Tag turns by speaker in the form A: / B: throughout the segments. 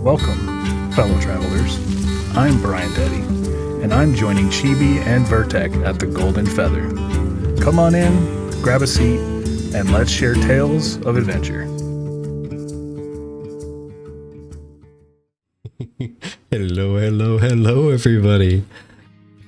A: Welcome, fellow travelers. I'm BrianDaddy, and I'm joining Chibi and Vertec at the Golden Feather. Come on in, grab a seat, and let's share tales of adventure.
B: Hello, everybody.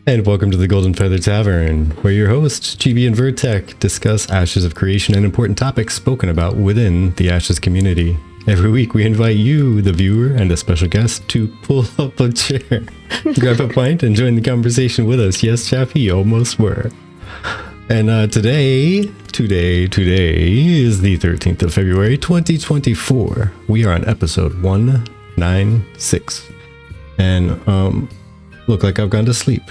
B: And welcome to the Golden Feather Tavern, where your hosts, Chibi and Vertec, discuss Ashes of Creation and important topics spoken about within the Ashes community. Every week we invite you, the viewer, and a special guest to pull up a chair, grab a pint, and join the conversation with us. Yes, Chappie, almost were. And today is the 13th of February, 2024. We are on episode 196. And, look like I've gone to sleep.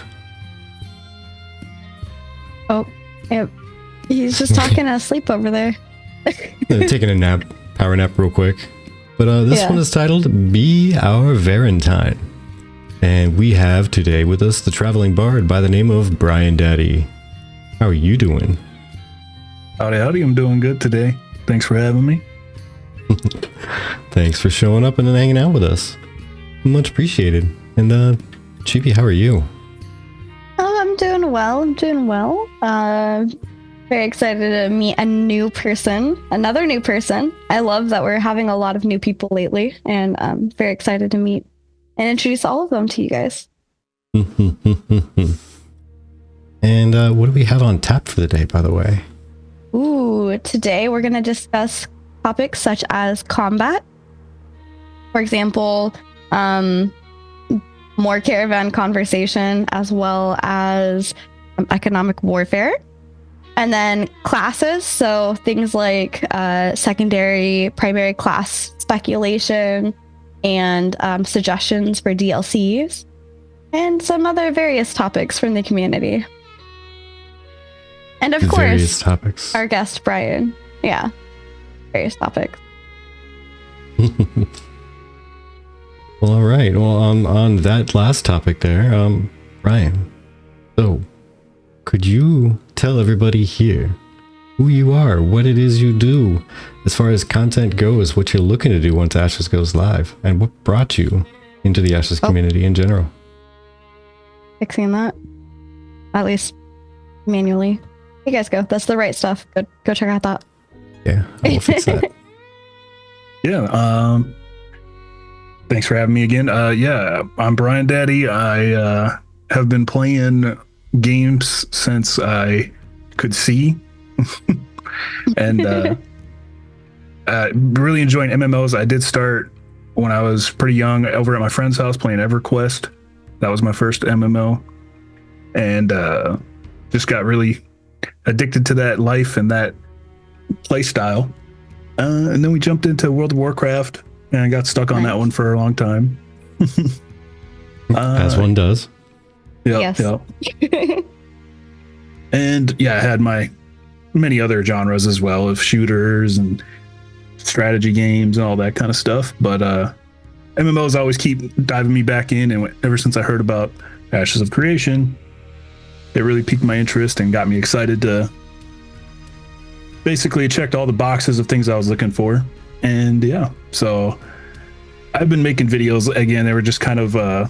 C: Oh, yep. He's just talking asleep over there.
B: Taking a nap, power nap real quick. But this one is titled Be Our Valentine. And we have today with us the traveling bard by the name of BrianDaddy. How are you doing?
A: Howdy, I'm doing good today. Thanks for having me.
B: Thanks for showing up and hanging out with us. Much appreciated. And Chibi, how are you?
C: Oh, I'm doing well. Very excited to meet another new person. I love that we're having a lot of new people lately, and I'm very excited to meet and introduce all of them to you guys.
B: And what do we have on tap for the day, by the way?
C: Ooh, today we're going to discuss topics such as combat. For example, more caravan conversation, as well as economic warfare. And then classes, so things like secondary, primary class speculation, and suggestions for DLCs, and some other various topics from the community. And of course,
B: topics.
C: Our guest, Brian. Yeah, various topics.
B: Well, all right. Well, on that last topic there, Brian, so could you tell everybody here who you are, what it is you do, as far as content goes, what you're looking to do once Ashes goes live, and what brought you into the Ashes community in general?
C: Fixing that, at least manually. You guys go. That's the right stuff. Go check out that.
B: Yeah, I will fix that.
A: Yeah. Thanks for having me again. I'm BrianDaddy. I have been playing games since I could see, and really enjoying MMOs. I did start when I was pretty young over at my friend's house playing EverQuest. That was my first MMO, and just got really addicted to that life and that play style. And then we jumped into World of Warcraft, and I got stuck on that one for a long time.
B: As one does.
C: Yes.
A: And yeah, I had my many other genres as well, of shooters and strategy games and all that kind of stuff. But MMOs always keep diving me back in, and ever since I heard about Ashes of Creation, it really piqued my interest and got me excited to basically checked all the boxes of things I was looking for. And yeah, so I've been making videos again. They were just kind of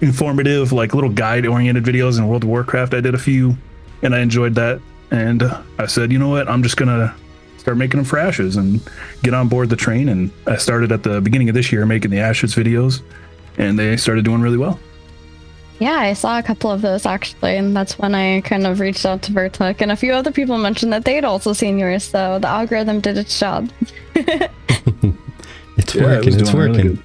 A: informative, like little guide oriented videos. In World of Warcraft I did a few, and I enjoyed that, and I said, you know what, I'm just gonna start making them for Ashes and get on board the train. And I started at the beginning of this year making the Ashes videos, and they started doing really well.
C: Yeah, I saw a couple of those actually, and that's when I kind of reached out to Vertec, and a few other people mentioned that they'd also seen yours, so the algorithm did its job.
B: It's working.
A: Really.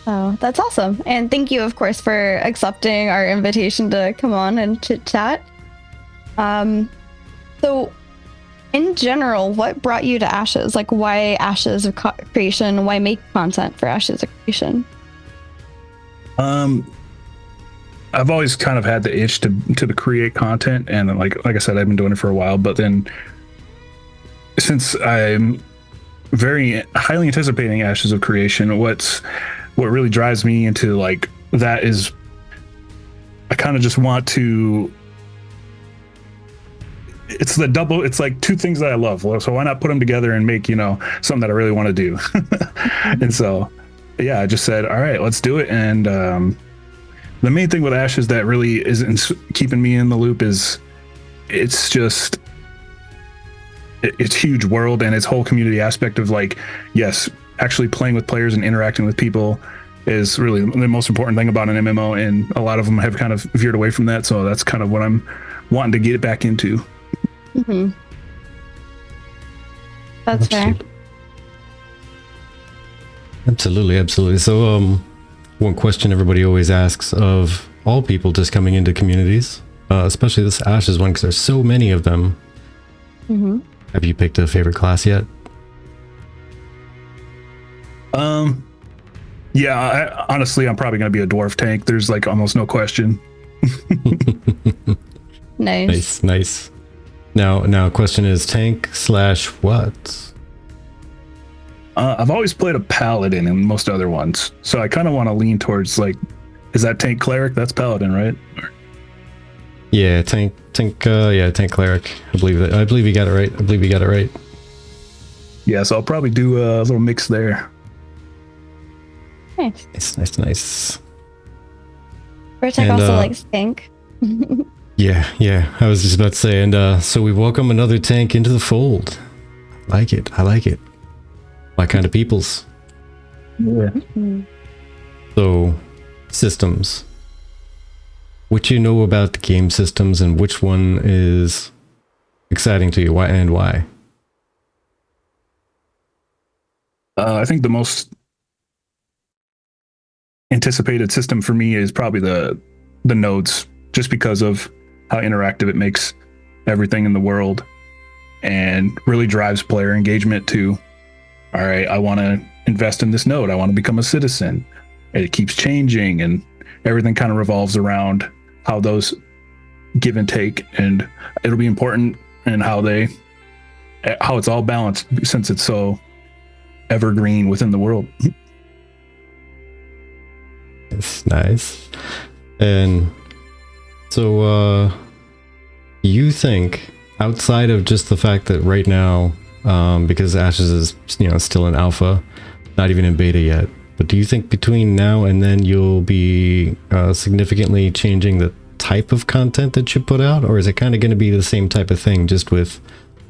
C: Oh, that's awesome. And thank you, of course, for accepting our invitation to come on and chit-chat. So, in general, what brought you to Ashes? Like, why Ashes of Creation? Why make content for Ashes of Creation?
A: I've always kind of had the itch to create content, and like I said, I've been doing it for a while. But then, since I'm very highly anticipating Ashes of Creation, what really drives me into like that is I kind of just want to it's the double. It's like two things that I love. So why not put them together and make something that I really want to do? And so, yeah, I just said, all right, let's do it. And the main thing with Ashes that really isn't keeping me in the loop is it's just it's huge world and its whole community aspect of like, yes, actually playing with players and interacting with people is really the most important thing about an MMO, and a lot of them have kind of veered away from that. So that's kind of what I'm wanting to get back into.
C: Mm-hmm. That's fair.
B: Absolutely. So, one question everybody always asks of all people just coming into communities, especially this Ashes one, because there's so many of them.
C: Mm-hmm.
B: Have you picked a favorite class yet?
A: Yeah, honestly, I'm probably going to be a dwarf tank. There's like almost no question.
B: Nice. Now, question is tank / what?
A: I've always played a paladin in most other ones, so I kind of want to lean towards like, is that tank cleric? That's paladin, right?
B: Yeah, tank cleric. I believe you got it right.
A: Yeah, so I'll probably do a little mix there.
B: Nice.
C: Vertec also likes tank.
B: Yeah. I was just about to say, and so we welcome another tank into the fold. I like it. My kind of peoples.
A: Yeah.
C: Mm-hmm.
B: So, systems. What you know about the game systems and which one is exciting to you? Why and why?
A: I think the most anticipated system for me is probably the nodes, just because of how interactive it makes everything in the world and really drives player engagement to, all right, I want to invest in this node. I want to become a citizen. And it keeps changing, and everything kind of revolves around how those give and take, and it'll be important in how it's all balanced, since it's so evergreen within the world.
B: It's nice. And so you think, outside of just the fact that right now, because Ashes is still in alpha, not even in beta yet, but do you think between now and then you'll be significantly changing the type of content that you put out, or is it kind of going to be the same type of thing, just with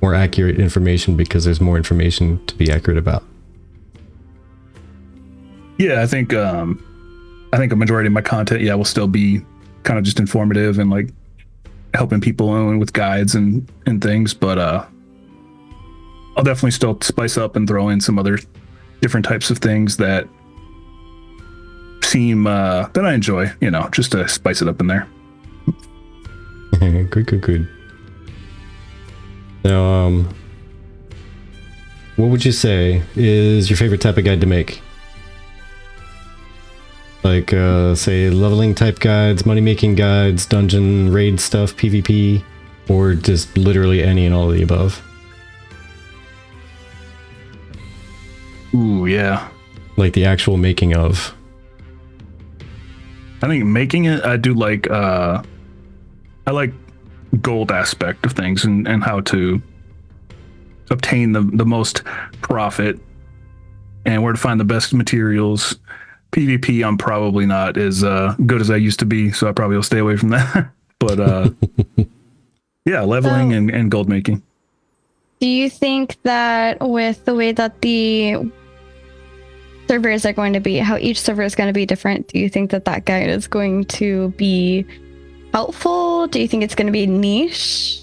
B: more accurate information because there's more information to be accurate about?
A: Yeah, I think a majority of my content, will still be kind of just informative and like helping people with guides and things, but I'll definitely still spice up and throw in some other different types of things that seem that I enjoy, just to spice it up in there.
B: Good. Now, what would you say is your favorite type of guide to make? Like, say, leveling type guides, money making guides, dungeon raid stuff, PvP, or just literally any and all of the above?
A: Ooh, yeah.
B: Like the actual making of.
A: I think making it, I do like, I like gold aspect of things and how to obtain the most profit and where to find the best materials. PvP, I'm probably not as good as I used to be, so I probably will stay away from that. But yeah, leveling and gold making.
C: Do you think that with the way that the servers are going to be, how each server is going to be different, do you think that guide is going to be helpful? Do you think it's going to be niche?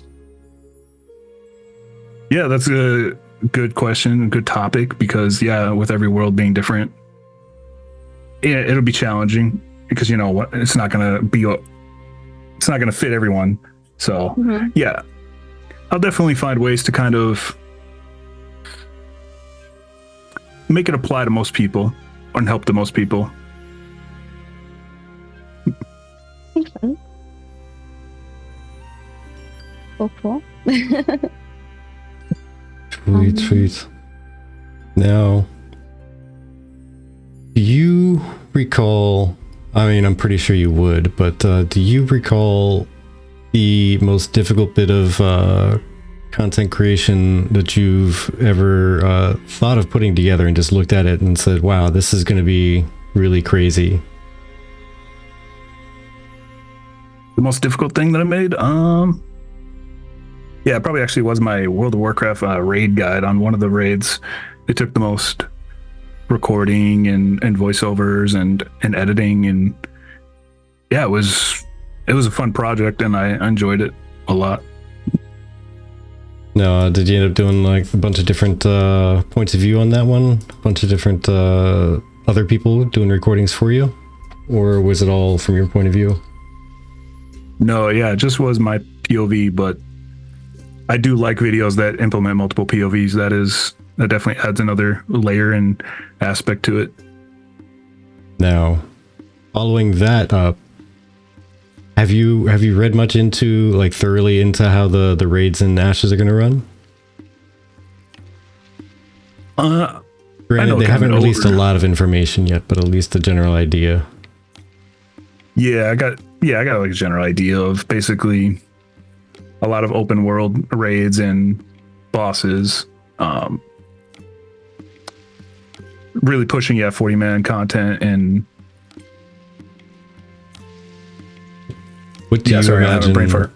A: Yeah, that's a good question, a good topic, because with every world being different, it'll be challenging because it's not going to fit everyone. So yeah, I'll definitely find ways to kind of make it apply to most people and help the most people.
C: Okay. Cool.
B: Sweet. Now, do you recall, I mean, I'm pretty sure you would, but do you recall the most difficult bit of content creation that you've ever thought of putting together and just looked at it and said, wow, this is going to be really crazy?
A: The most difficult thing that I made? Yeah, it probably actually was my World of Warcraft raid guide on one of the raids. It took the most recording and voiceovers and editing, and yeah, it was a fun project and I enjoyed it a lot.
B: Now, did you end up doing like a bunch of different points of view on that one? A bunch of different other people doing recordings for you? Or was it all from your point of view?
A: No, yeah, it just was my POV, but I do like videos that implement multiple POVs. That definitely adds another layer and aspect to it.
B: Now, following that up, have you read much into, like, thoroughly into how the raids and Ashes are going to run? Granted, they haven't released a lot of information yet, but at least a general idea.
A: Yeah, I got like a general idea of basically a lot of open world raids and bosses. Really pushing 40-man content and
B: what do you imagine? Brain fart.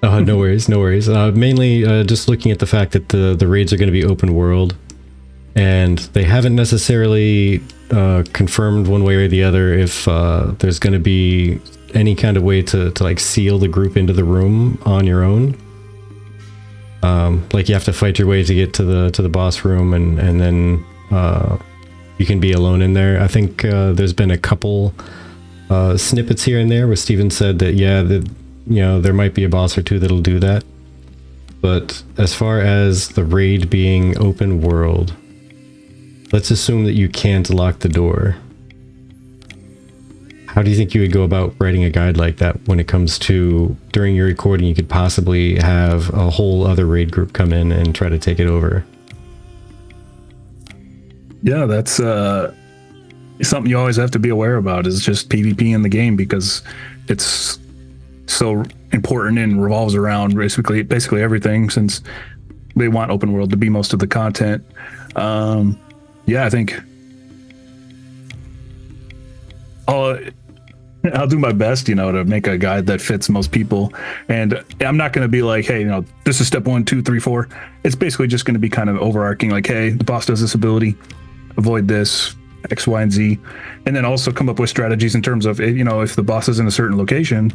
B: No worries. Mainly just looking at the fact that the raids are going to be open world, and they haven't necessarily confirmed one way or the other if there's going to be any kind of way to like seal the group into the room on your own. Like you have to fight your way to get to the boss room, and then you can be alone in there. I think there's been a couple snippets here and there where Steven said that there might be a boss or two that'll do that. But as far as the raid being open world, let's assume that you can't lock the door. How do you think you would go about writing a guide like that when it comes to, during your recording, you could possibly have a whole other raid group come in and try to take it over?
A: Yeah, that's something you always have to be aware about, is just PvP in the game, because it's so important and revolves around basically everything, since they want open world to be most of the content. Yeah, I think I'll do my best, to make a guide that fits most people. And I'm not going to be like, hey, this is step 1, 2, 3, 4. It's basically just going to be kind of overarching, like, hey, the boss does this ability, avoid this, X, Y, and Z. And then also come up with strategies in terms of, if the boss is in a certain location,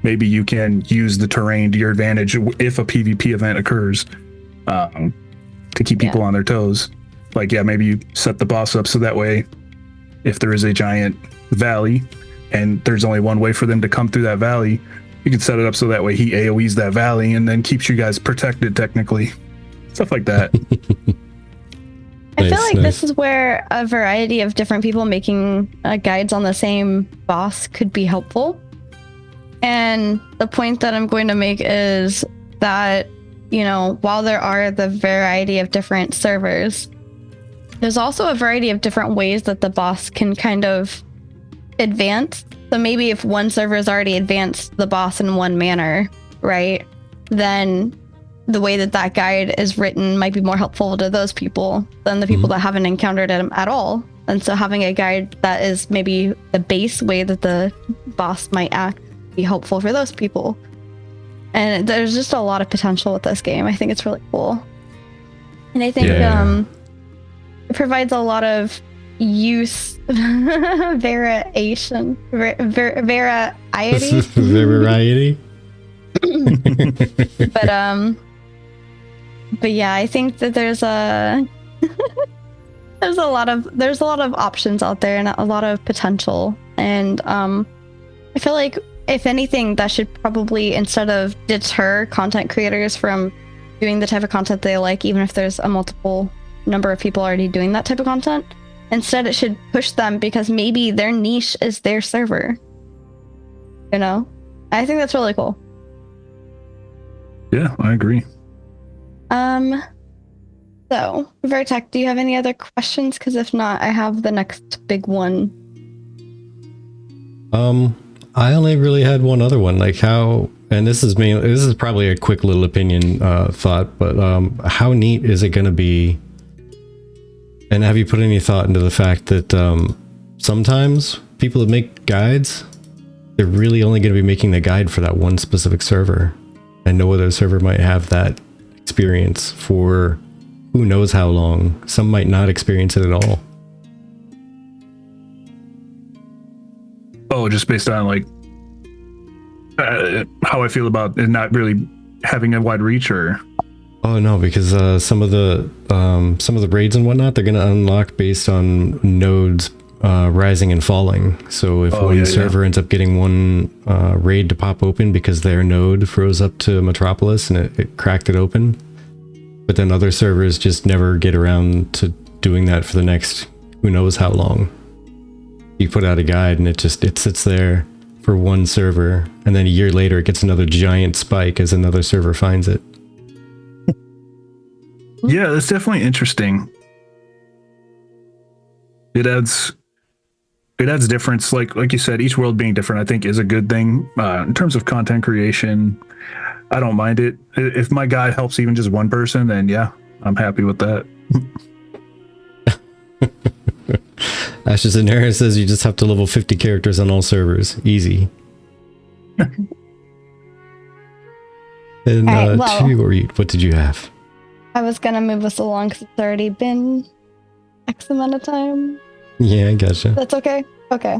A: maybe you can use the terrain to your advantage if a PvP event occurs, to keep people on their toes. Like, maybe you set the boss up so that way, if there is a giant valley and there's only one way for them to come through that valley, you can set it up so that way he AoEs that valley and then keeps you guys protected, technically. Stuff like that.
C: I feel like this is where a variety of different people making guides on the same boss could be helpful. And the point that I'm going to make is that, while there are the variety of different servers, there's also a variety of different ways that the boss can kind of advance. So maybe if one server has already advanced the boss in one manner, right, then the way that guide is written might be more helpful to those people than the people that haven't encountered it at all. And so having a guide that is maybe the base way that the boss might act be helpful for those people. And there's just a lot of potential with this game. I think it's really cool. And I think it provides a lot of use variation. Variety.
B: Variety.
C: But yeah, I think that there's a lot of options out there and a lot of potential. And I feel like, if anything, that should probably, instead of deter content creators from doing the type of content they like, even if there's a multiple number of people already doing that type of content, instead it should push them, because maybe their niche is their server. I think that's really cool.
A: Yeah, I agree.
C: So, Vertec, do you have any other questions? Because if not, I have the next big one.
B: I only really had one other one. Like, how and this is probably a quick little opinion thought, but how neat is it going to be? And have you put any thought into the fact that sometimes people that make guides, they're really only going to be making the guide for that one specific server, and no other server might have that experience for who knows how long. Some might not experience it at all.
A: Oh, just based on like how I feel about it not really having a wide reach, or
B: Oh no, because some of the raids and whatnot, they're going to unlock based on nodes rising and falling. So if one server ends up getting one raid to pop open because their node froze up to Metropolis and it cracked it open, but then other servers just never get around to doing that for the next who knows how long. You put out a guide and it sits there for one server, and then a year later it gets another giant spike as another server finds it.
A: Yeah, that's definitely interesting. It adds difference. Like you said, each world being different, I think, is a good thing. In terms of content creation, I don't mind it. If my guide helps even just one person, then yeah, I'm happy with that.
B: Ashes in Air says you just have to level 50 characters on all servers. Easy. And
C: right, well,
B: what did you have?
C: I was gonna move us along because it's already been X amount of time.
B: Yeah, I gotcha.
C: That's okay. Okay.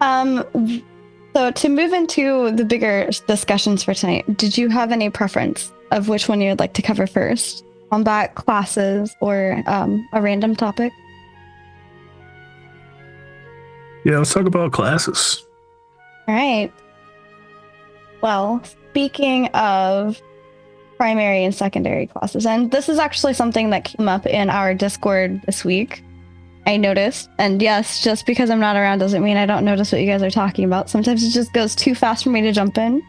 C: So to move into the bigger discussions for tonight, did you have any preference of which one you would like to cover first? Combat, classes, or a random topic?
A: Yeah, let's talk about classes.
C: All right. Well, speaking of primary and secondary classes, and this is actually something that came up in our Discord this week, I noticed. And yes, just because I'm not around doesn't mean I don't notice what you guys are talking about. Sometimes it just goes too fast for me to jump in.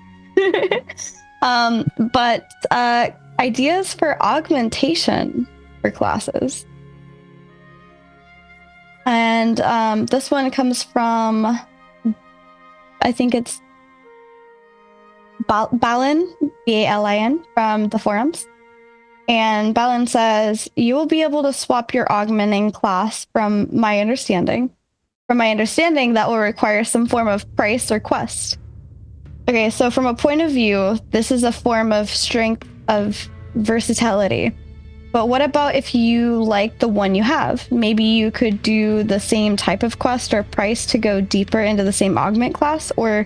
C: But ideas for augmentation for classes. And this one comes from, I think it's Balin, B-A-L-I-N, from the forums. And Balin says, you will be able to swap your augmenting class from my understanding. From my understanding, that will require some form of price or quest. Okay, so from a point of view, this is a form of strength of versatility. But what about if you like the one you have? Maybe you could do the same type of quest or price to go deeper into the same augment class, or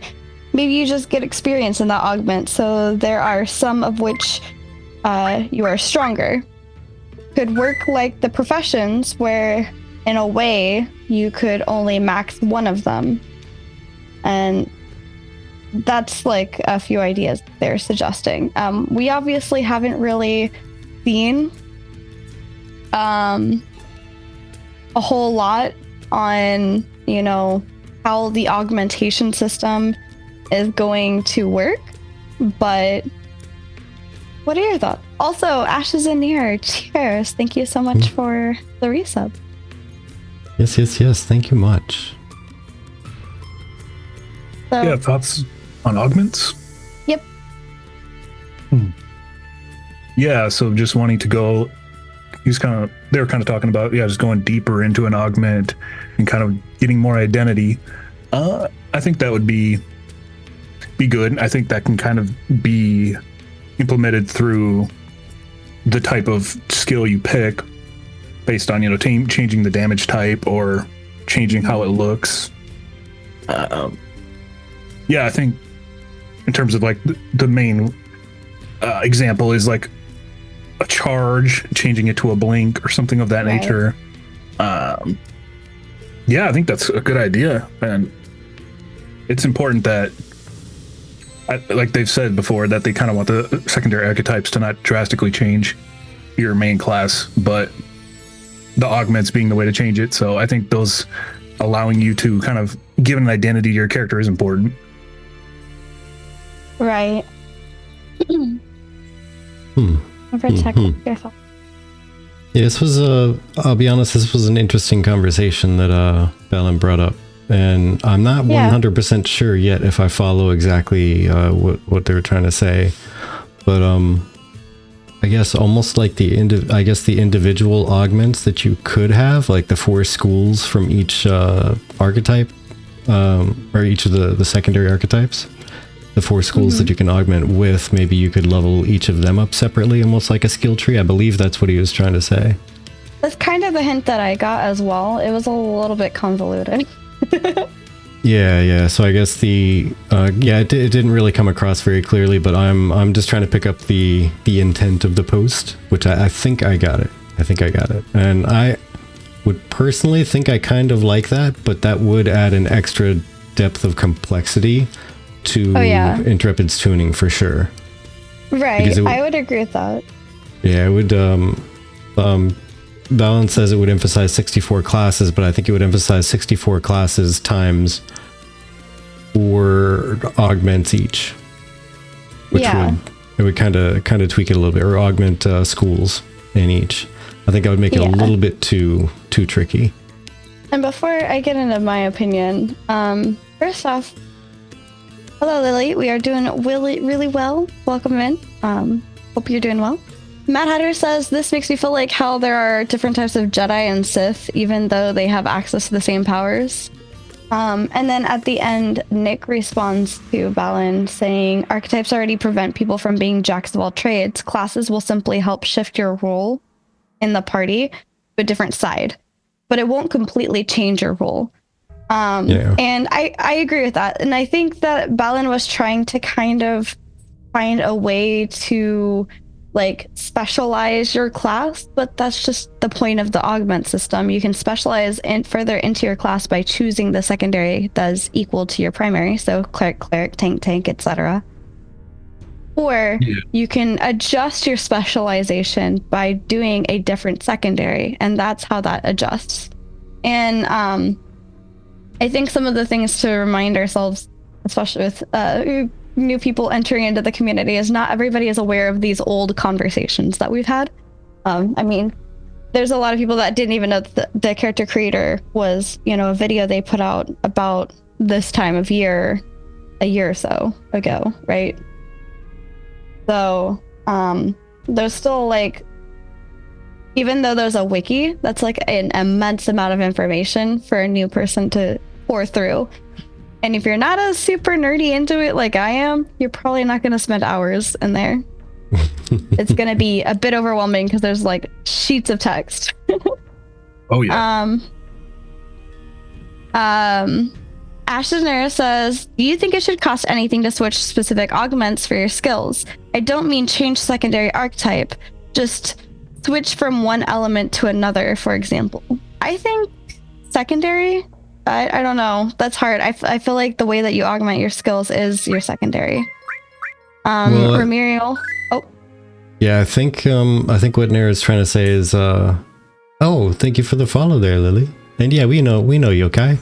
C: maybe you just get experience in that augment, so there are some of which you are stronger. Could work like the professions, where in a way you could only max one of them. And that's like a few ideas they're suggesting. We obviously haven't really seen a whole lot on, how the augmentation system is going to work, but what are your thoughts? Also, Ashes in Near, cheers. Thank you so much for the resub.
B: Yes. Thank you much.
C: So,
A: Yeah, thoughts on augments?
C: Yep.
A: Yeah, so just wanting to go, they were kind of talking about, just going deeper into an augment and kind of getting more identity. I think that would be good. I think that can kind of be implemented through the type of skill you pick based on, changing the damage type or changing how it looks. I think in terms of like the main example is like a charge, changing it to a blink or something of that nature. I think that's a good idea. And it's important that, like they've said before, that they kind of want the secondary archetypes to not drastically change your main class, but the augments being the way to change it. So I think those allowing you to kind of give an identity to your character is important.
C: Right.
B: Yeah, this was I'll be honest, this was an interesting conversation that Balin brought up. and I'm not
C: Yeah.
B: 100% sure yet if I follow exactly what they were trying to say, but I guess almost like the individual augments that you could have, like the 4 schools from each archetype, or each of the secondary archetypes. The 4 schools that you can augment with, maybe you could level each of them up separately, almost like a skill tree. I believe that's what he was trying to say.
C: That's kind of the hint that I got as well. It was a little bit convoluted.
B: Yeah. So I guess it didn't really come across very clearly, but I'm just trying to pick up the intent of the post, which I think I got it. And I would personally think I kind of like that, but that would add an extra depth of complexity to Intrepid's tuning for sure.
C: Right, I would agree with that.
B: Yeah, it would. Balance says it would emphasize 64 classes, but I think it would emphasize 64 classes times 4 augments each, which would kind of tweak it a little bit, or augment schools in each. I think I would make it a little bit too tricky.
C: And before I get into my opinion, first off, hello Lily, we are doing really well. Welcome in. Hope you're doing well. Mad Hatter says, this makes me feel like how there are different types of Jedi and Sith, even though they have access to the same powers. And then at the end, Nick responds to Balin saying, archetypes already prevent people from being jacks of all trades. Classes will simply help shift your role in the party to a different side, but it won't completely change your role. And I agree with that. And I think that Balin was trying to kind of find a way to like specialize your class, but that's just the point of the augment system. You can specialize further into your class by choosing the secondary that's equal to your primary, so cleric, tank, etc. Or you can adjust your specialization by doing a different secondary, and that's how that adjusts. And I think some of the things to remind ourselves, especially with new people entering into the community, is not everybody is aware of these old conversations that we've had. I mean, there's a lot of people that didn't even know that the character creator was, a video they put out about this time of year, a year or so ago, right? So there's still like, even though there's a wiki, that's like an immense amount of information for a new person to pour through. And if you're not as super nerdy into it like I am, you're probably not going to spend hours in there. It's going to be a bit overwhelming because there's like sheets of text.
A: Oh yeah.
C: Ashtonera says, do you think it should cost anything to switch specific augments for your skills? I don't mean change secondary archetype, just switch from one element to another, for example. I think secondary, I don't know. That's hard. I feel like the way that you augment your skills is your secondary. Remiriel. Oh.
B: Yeah, I think what Nera is trying to say is, thank you for the follow there, Lily. And yeah, we know Yokai.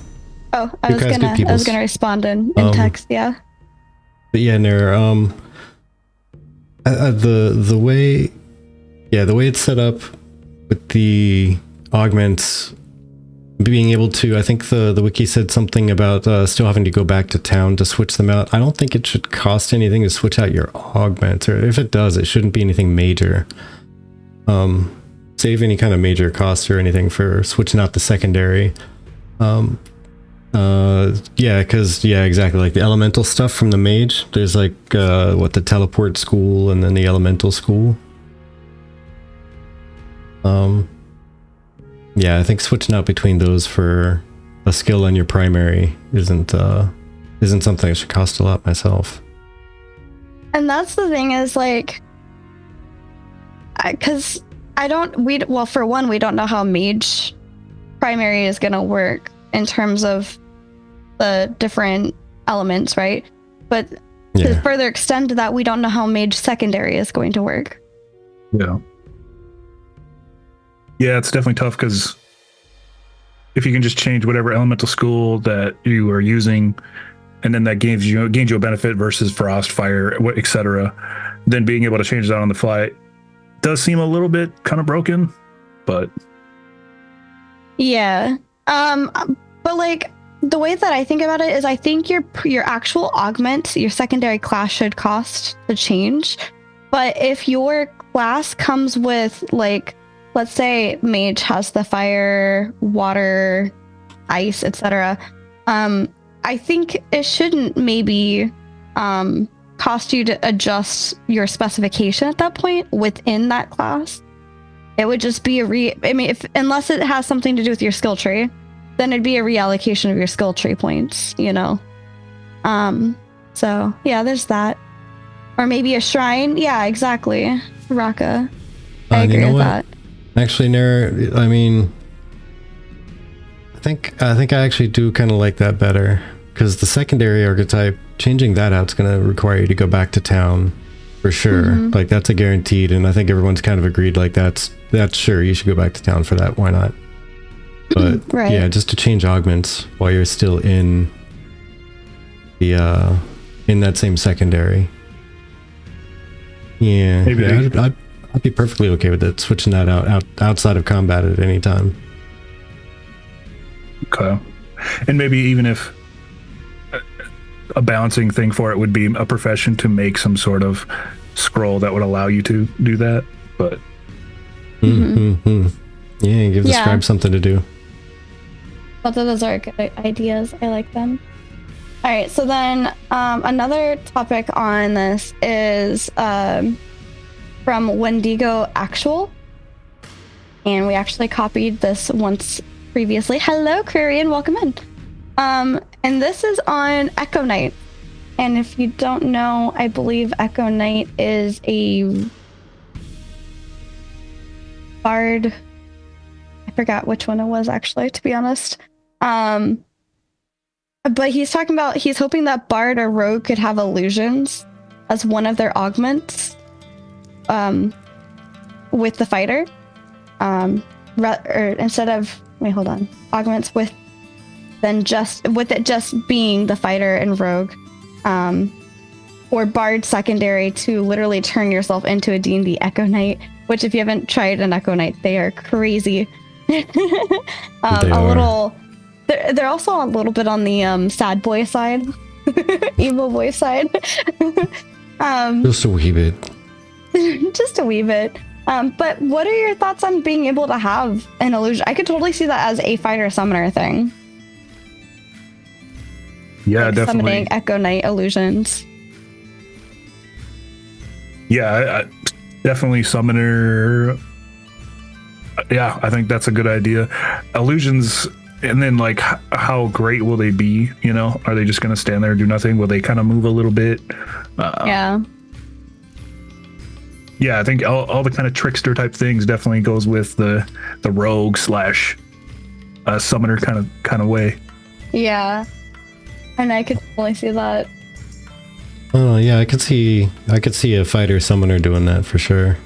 C: Oh, I was gonna respond in text, yeah.
B: But yeah, Nera, the way it's set up with the augments being able to, I think the wiki said something about still having to go back to town to switch them out. I don't think it should cost anything to switch out your augments, or if it does, it shouldn't be anything major. Save any kind of major cost or anything for switching out the secondary. Exactly, like the elemental stuff from the mage, there's like the teleport school and then the elemental school. Yeah, I think switching out between those for a skill on your primary isn't something that should cost a lot myself.
C: And that's the thing is like, because for one, we don't know how mage primary is going to work in terms of the different elements, right? But to further extend to that, we don't know how mage secondary is going to work.
A: Yeah, it's definitely tough because if you can just change whatever elemental school that you are using, and then that gains you a benefit versus frost, fire, etc., then being able to change that on the fly does seem a little bit kind of broken, but
C: yeah. But like, the way that I think about it is I think your actual augment, your secondary class should cost to change. But if your class comes with, like, let's say mage has the fire, water, ice, etc. I think it shouldn't maybe cost you to adjust your specification at that point within that class. It would just be unless it has something to do with your skill tree, then it'd be a reallocation of your skill tree points, you know? So yeah, there's that. Or maybe a shrine. Yeah, exactly. Raka. I agree with that.
B: Actually, Nara, I mean, I think I actually do kind of like that better, because the secondary archetype, changing that out's going to require you to go back to town for sure.
C: Mm-hmm.
B: Like, that's a guaranteed, and I think everyone's kind of agreed, like, that's sure, you should go back to town for that. Why not? But
C: right.
B: Yeah, just to change augments while you're still in the in that same secondary. Yeah,
A: Maybe
B: I'd be perfectly okay with it, switching that out outside of combat at any time.
A: Okay. And maybe even if a balancing thing for it would be a profession to make some sort of scroll that would allow you to do that. But
B: yeah, give the scribe something to do.
C: Both of those are good ideas. I like them. All right, so then another topic on this is from Wendigo Actual, and we actually copied this once previously. Hello, Korean, welcome in. And this is on Echo Knight, and if you don't know, I believe Echo Knight is a bard. I forgot which one it was, actually, to be honest. But he's talking about, he's hoping that bard or rogue could have illusions as one of their augments with the fighter. Or instead of, wait, hold on. Augments with it just being the fighter and rogue. Or bard secondary to literally turn yourself into a D&D Echo Knight, which if you haven't tried an Echo Knight, they are crazy. They're also a little bit on the sad boy side, emo boy side.
B: Just a wee bit.
C: Just a wee bit. But what are your thoughts on being able to have an illusion? I could totally see that as a fighter summoner thing.
A: Yeah,
C: like
A: definitely.
C: Summoning Echo Knight illusions.
A: Yeah, definitely summoner. Yeah, I think that's a good idea. Illusions, and then like how great will they be? You know, are they just going to stand there and do nothing? Will they kind of move a little bit?
C: Yeah.
A: Yeah, I think all the kind of trickster type things definitely goes with the rogue / summoner kind of way.
C: Yeah. And I could totally see that.
B: Oh yeah, I could see a fighter summoner doing that for sure.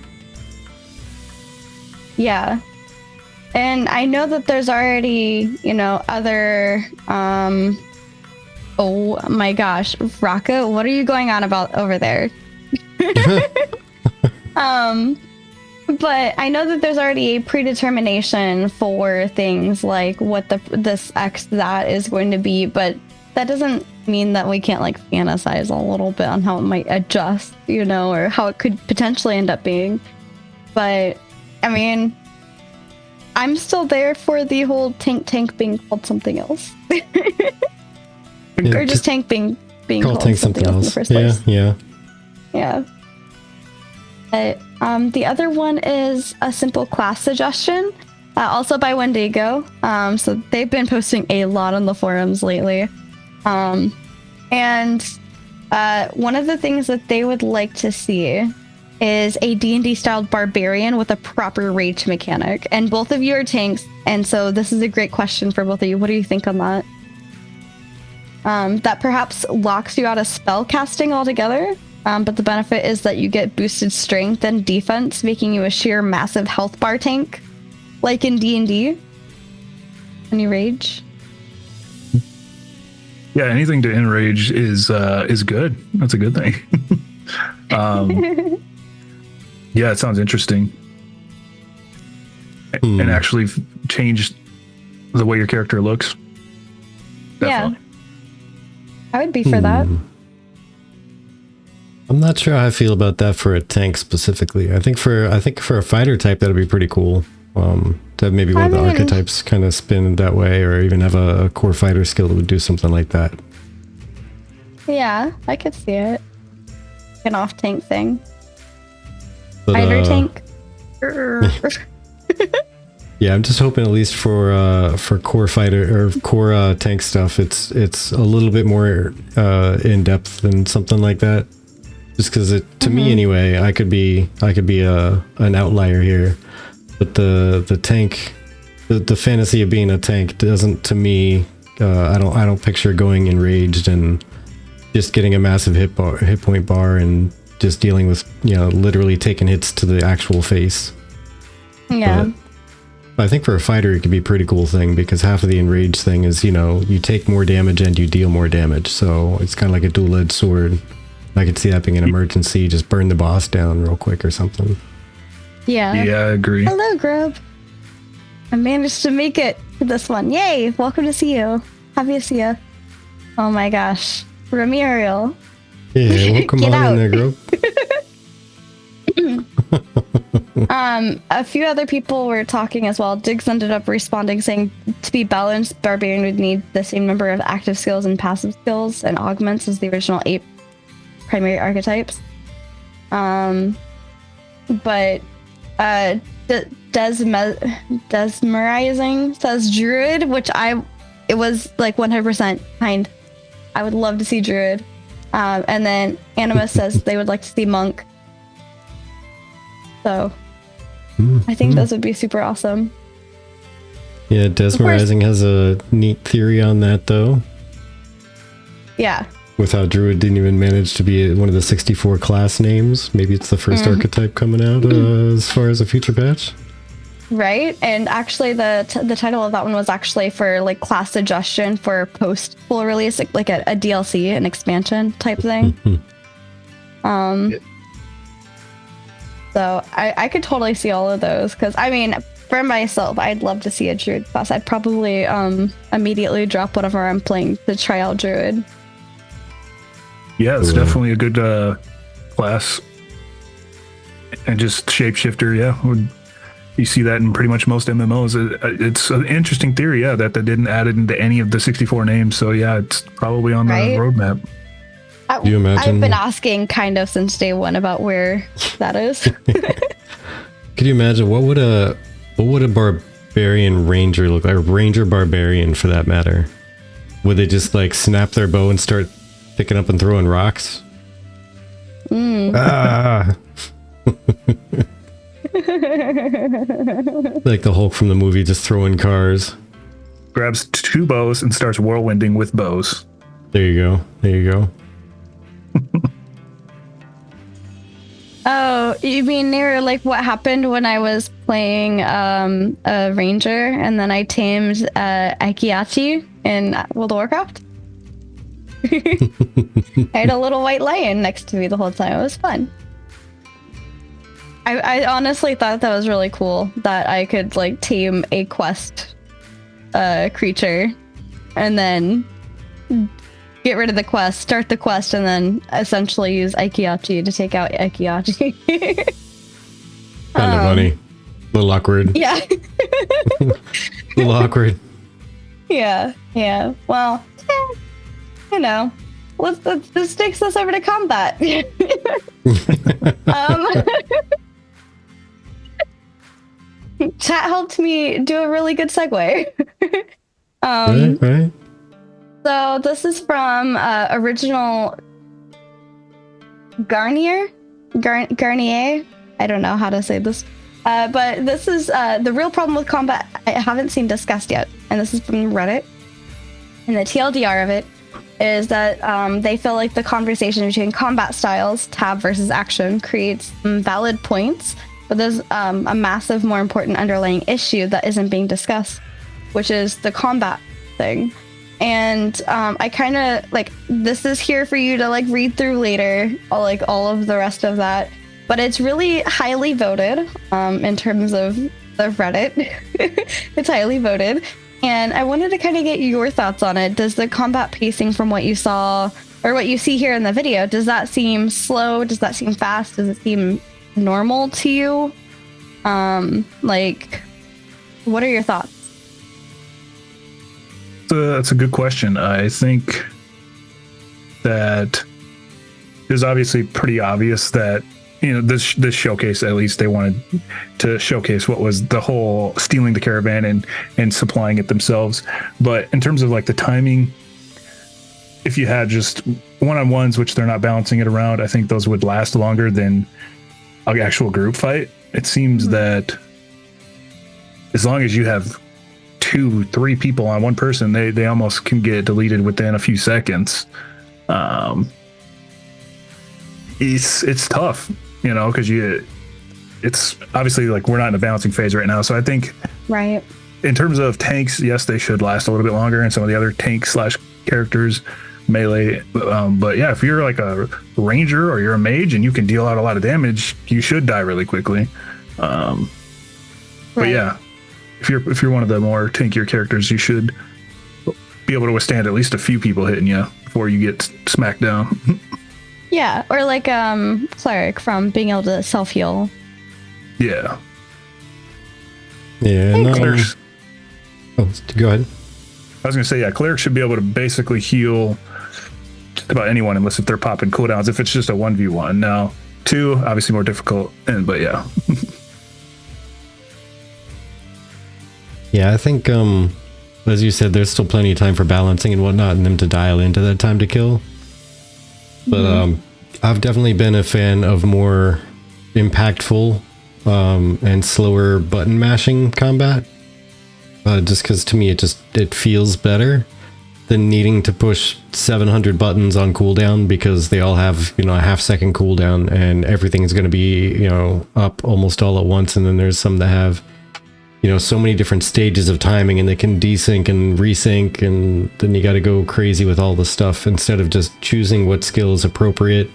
C: Yeah. And I know that there's already, other oh my gosh, Raka, what are you going on about over there? But I know that there's already a predetermination for things like what this X that is going to be, but that doesn't mean that we can't like fantasize a little bit on how it might adjust, or how it could potentially end up being. But I mean, I'm still there for the whole tank being called something else. Or just tank being called something else in the first place. Yeah. The other one is a simple class suggestion, also by Wendigo. So they've been posting a lot on the forums lately. And one of the things that they would like to see is a D&D styled barbarian with a proper rage mechanic. And both of you are tanks, and so this is a great question for both of you. What do you think on that? That perhaps locks you out of spell casting altogether, but the benefit is that you get boosted strength and defense, making you a sheer massive health bar tank, like in D&D. Any rage?
A: Yeah, anything to enrage is good. That's a good thing. Yeah, it sounds interesting. And actually change the way your character looks. Definitely.
C: I would be for that.
B: I'm not sure how I feel about that for a tank specifically. I think for a fighter type that'd be pretty cool. To have maybe one of the archetypes kind of spin that way, or even have a core fighter skill that would do something like that.
C: Yeah, I could see it. An off tank thing.
B: But,
C: Fighter tank.
B: Yeah, I'm just hoping at least for core fighter or core tank stuff, it's a little bit more in depth than something like that. Just because to me anyway, I could be an outlier here, but the tank, the fantasy of being a tank doesn't, to me, I don't picture going enraged and just getting a massive hit point bar and just dealing with, literally taking hits to the actual face.
C: Yeah.
B: But I think for a fighter, it could be a pretty cool thing because half of the enraged thing is, you take more damage and you deal more damage. So it's kind of like a dual-edged sword. I could see that being an emergency, just burn the boss down real quick or something.
C: Yeah.
A: Yeah, I agree.
C: Hello, Grub. I managed to make it to this one. Yay! Welcome to see you. Happy to see you. Oh my gosh. Remy Ariel.
B: Yeah, welcome
C: Get
B: on
C: out.
B: in there, girl.
C: A few other people were talking as well. Diggs ended up responding saying to be balanced, Barbarian would need the same number of active skills and passive skills and augments as the original 8 primary archetypes. But Desmerizing says Druid, which it was like 100% behind. I would love to see Druid. And then Animus says they would like to see Monk. So I think those would be super awesome.
B: Yeah, Desmerizing has a neat theory on that though.
C: Yeah.
B: With how Druid didn't even manage to be one of the 64 class names. Maybe it's the first archetype coming out as far as a future patch.
C: Right, and actually the title of that one was actually for like class suggestion for post full release, like a DLC, an expansion type thing. So I could totally see all of those because I mean, for myself, I'd love to see a Druid class. I'd probably immediately drop whatever I'm playing to try out Druid.
A: Yeah, it's definitely a good class. And just shapeshifter, yeah. You see that in pretty much most MMOs. It's an interesting theory, yeah, that they didn't add it into any of the 64 names. So yeah, it's probably on the roadmap.
B: Do you imagine?
C: I've been asking kind of since day one about where that is.
B: Could you imagine what would a barbarian ranger look like? Or ranger barbarian for that matter? Would they just like snap their bow and start picking up and throwing rocks? Like the Hulk from the movie, just throwing cars.
A: Grabs 2 bows and starts whirlwinding with bows.
B: There you go.
C: Oh, you mean near like what happened when I was playing a ranger and then I tamed Aikiachi in World of Warcraft? I had a little white lion next to me the whole time. It was fun. I honestly thought that was really cool that I could like tame a quest creature and then get rid of the quest, start the quest, and then essentially use Aikiachi to take out Aikiachi.
B: Kind of funny. A little awkward.
C: Yeah.
B: A little awkward.
C: Yeah. Well, this takes us over to combat. Chat helped me do a really good segue.
B: Right.
C: So this is from original Garnier. I don't know how to say this. But this is the real problem with combat I haven't seen discussed yet. And this is from Reddit. And the TLDR of it is that they feel like the conversation between combat styles, tab versus action, creates some valid points. But there's a massive, more important underlying issue that isn't being discussed, which is the combat thing. And I kind of like, this is here for you to like read through later, all of the rest of that. But it's really highly voted in terms of the Reddit. It's highly voted. And I wanted to kind of get your thoughts on it. Does the combat pacing from what you saw or what you see here in the video, does that seem slow? Does that seem fast? Does it seem normal to you? Like, what are your thoughts?
A: That's a good question. I think that it was obviously pretty obvious that, you know, this showcase, at least they wanted to showcase what was the whole stealing the caravan and supplying it themselves. But in terms of like the timing, if you had just one-on-ones, which they're not balancing it around, I think those would last longer than an actual group fight. It seems that as long as you have 2-3 people on one person, they almost can get deleted within a few seconds. It's tough, you know, because it's obviously like we're not in a balancing phase right now. So I think
C: Right.
A: in terms of tanks, yes, they should last a little bit longer, and some of the other tank / characters, melee. But yeah, if you're like a ranger or you're a mage and you can deal out a lot of damage, you should die really quickly. But yeah, if you're one of the more tankier characters, you should be able to withstand at least a few people hitting you before you get smacked down.
C: Yeah, or like cleric from being able to self heal.
A: Yeah.
B: Yeah. No.
A: Clerics,
B: Oh, go ahead.
A: I was gonna say, yeah, clerics should be able to basically heal just about anyone, unless if they're popping cooldowns. If it's just a 1v1, now 2 obviously more difficult, but yeah.
B: Yeah, I think, as you said, there's still plenty of time for balancing and whatnot, and them to dial into that time to kill. But I've definitely been a fan of more impactful and slower button mashing combat. Just because to me it feels better than needing to push 700 buttons on cooldown, because they all have, you know, a half-second cooldown and everything's going to be, you know, up almost all at once. And then there's some that have, you know, so many different stages of timing, and they can desync and resync, and then you got to go crazy with all the stuff instead of just choosing what skill is appropriate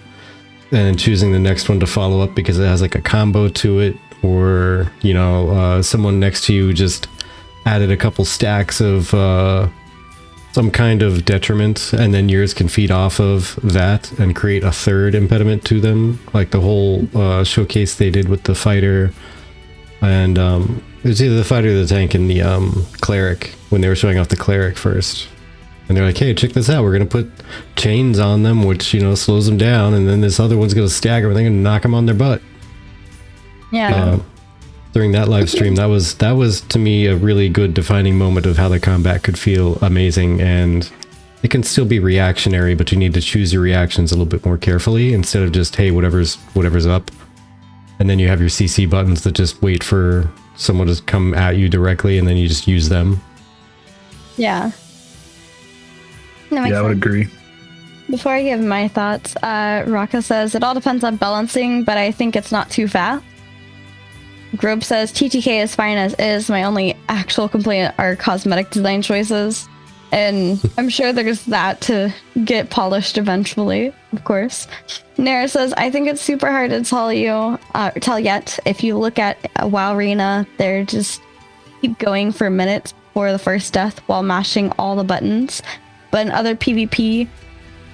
B: and choosing the next one to follow up because it has like a combo to it, or, you know, someone next to you just added a couple stacks of some kind of detriment, and then yours can feed off of that and create a third impediment to them, like the whole showcase they did with the fighter. And it was either the fighter or the tank and the cleric, when they were showing off the cleric first. And they're like, hey, check this out. We're going to put chains on them, which, you know, slows them down. And then this other one's going to stagger and they're going to knock them on their butt.
C: Yeah.
B: During that live stream, that was to me a really good defining moment of how the combat could feel amazing. And it can still be reactionary, but you need to choose your reactions a little bit more carefully instead of just, hey, whatever's up. And then you have your CC buttons that just wait for someone to come at you directly, and then you just use them.
C: Yeah.
A: Yeah, I would agree.
C: Before I give my thoughts, Raka says, it all depends on balancing, but I think it's not too fast. Grobe says, TTK is fine as is. My only actual complaint are cosmetic design choices. And I'm sure there's that to get polished eventually, of course. Nara says, I think it's super hard to tell yet. If you look at WoW Arena, they're just keep going for minutes before the first death while mashing all the buttons. But in other PvP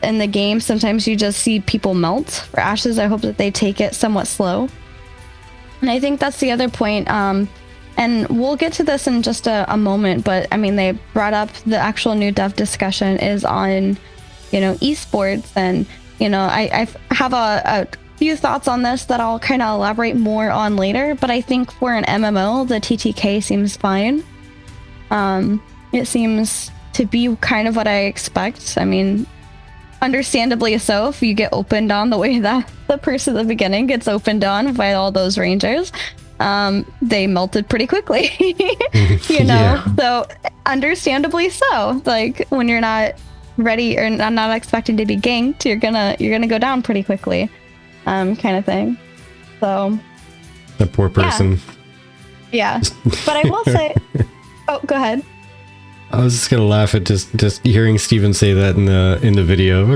C: in the game, sometimes you just see people melt for ashes. I hope that they take it somewhat slow. And I think that's the other point. And we'll get to this in just a moment, but I mean, they brought up the actual new dev discussion is on, you know, esports. And, you know, I have a few thoughts on this that I'll kind of elaborate more on later. But I think for an MMO, the TTK seems fine. It seems to be kind of what I expect. I mean, understandably so, if you get opened on the way that the person at the beginning gets opened on by all those rangers. They melted pretty quickly, you know. Yeah. So understandably so, like when you're not ready or not expecting to be ganked, you're gonna go down pretty quickly, kind of thing. So
B: that poor person.
C: Yeah. But I will say, oh, go ahead.
B: I was just gonna laugh at just hearing Steven say that in the video.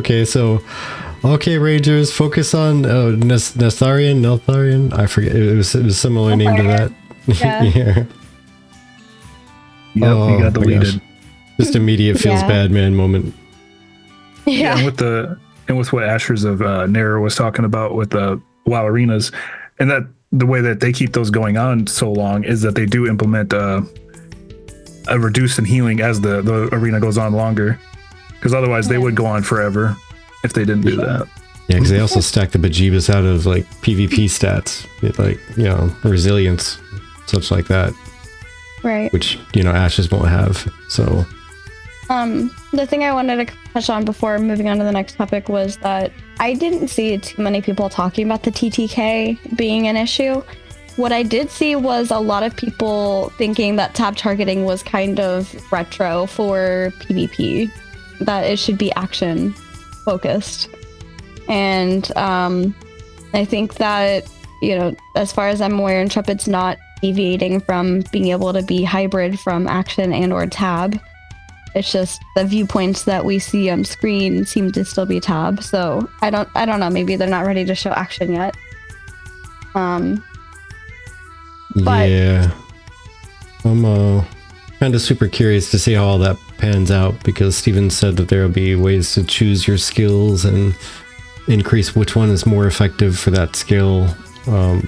B: Okay, Rangers, focus on Neltharion. I forget. It was similar name to that.
C: Yeah.
B: Yeah.
A: Yep,
B: Oh,
A: he got
B: my
A: deleted.
B: gosh. Just immediate feels
C: Yeah.
B: bad man moment.
A: Yeah,
C: Yeah.
A: and with what Ashers of Nera was talking about with the WoW arenas, and that the way that they keep those going on so long is that they do implement a reduce in healing as the arena goes on longer, because otherwise they would go on forever if they didn't do that.
B: Yeah, because they also stack the bejeebus out of like PvP stats, like, you know, resilience, such like that,
C: Right.
B: which, you know, Ashes won't have. So
C: The thing I wanted to touch on before moving on to the next topic was that I didn't see too many people talking about the TTK being an issue. What I did see was a lot of people thinking that tab targeting was kind of retro for PvP, that it should be action focused. And I think that, you know, as far as I'm aware, Intrepid's not deviating from being able to be hybrid from action and or tab. It's just the viewpoints that we see on screen seem to still be tab. So I don't know. Maybe they're not ready to show action yet. But-
B: yeah, I'm kind of super curious to see how all that pans out, because Steven said that there will be ways to choose your skills and increase which one is more effective for that skill.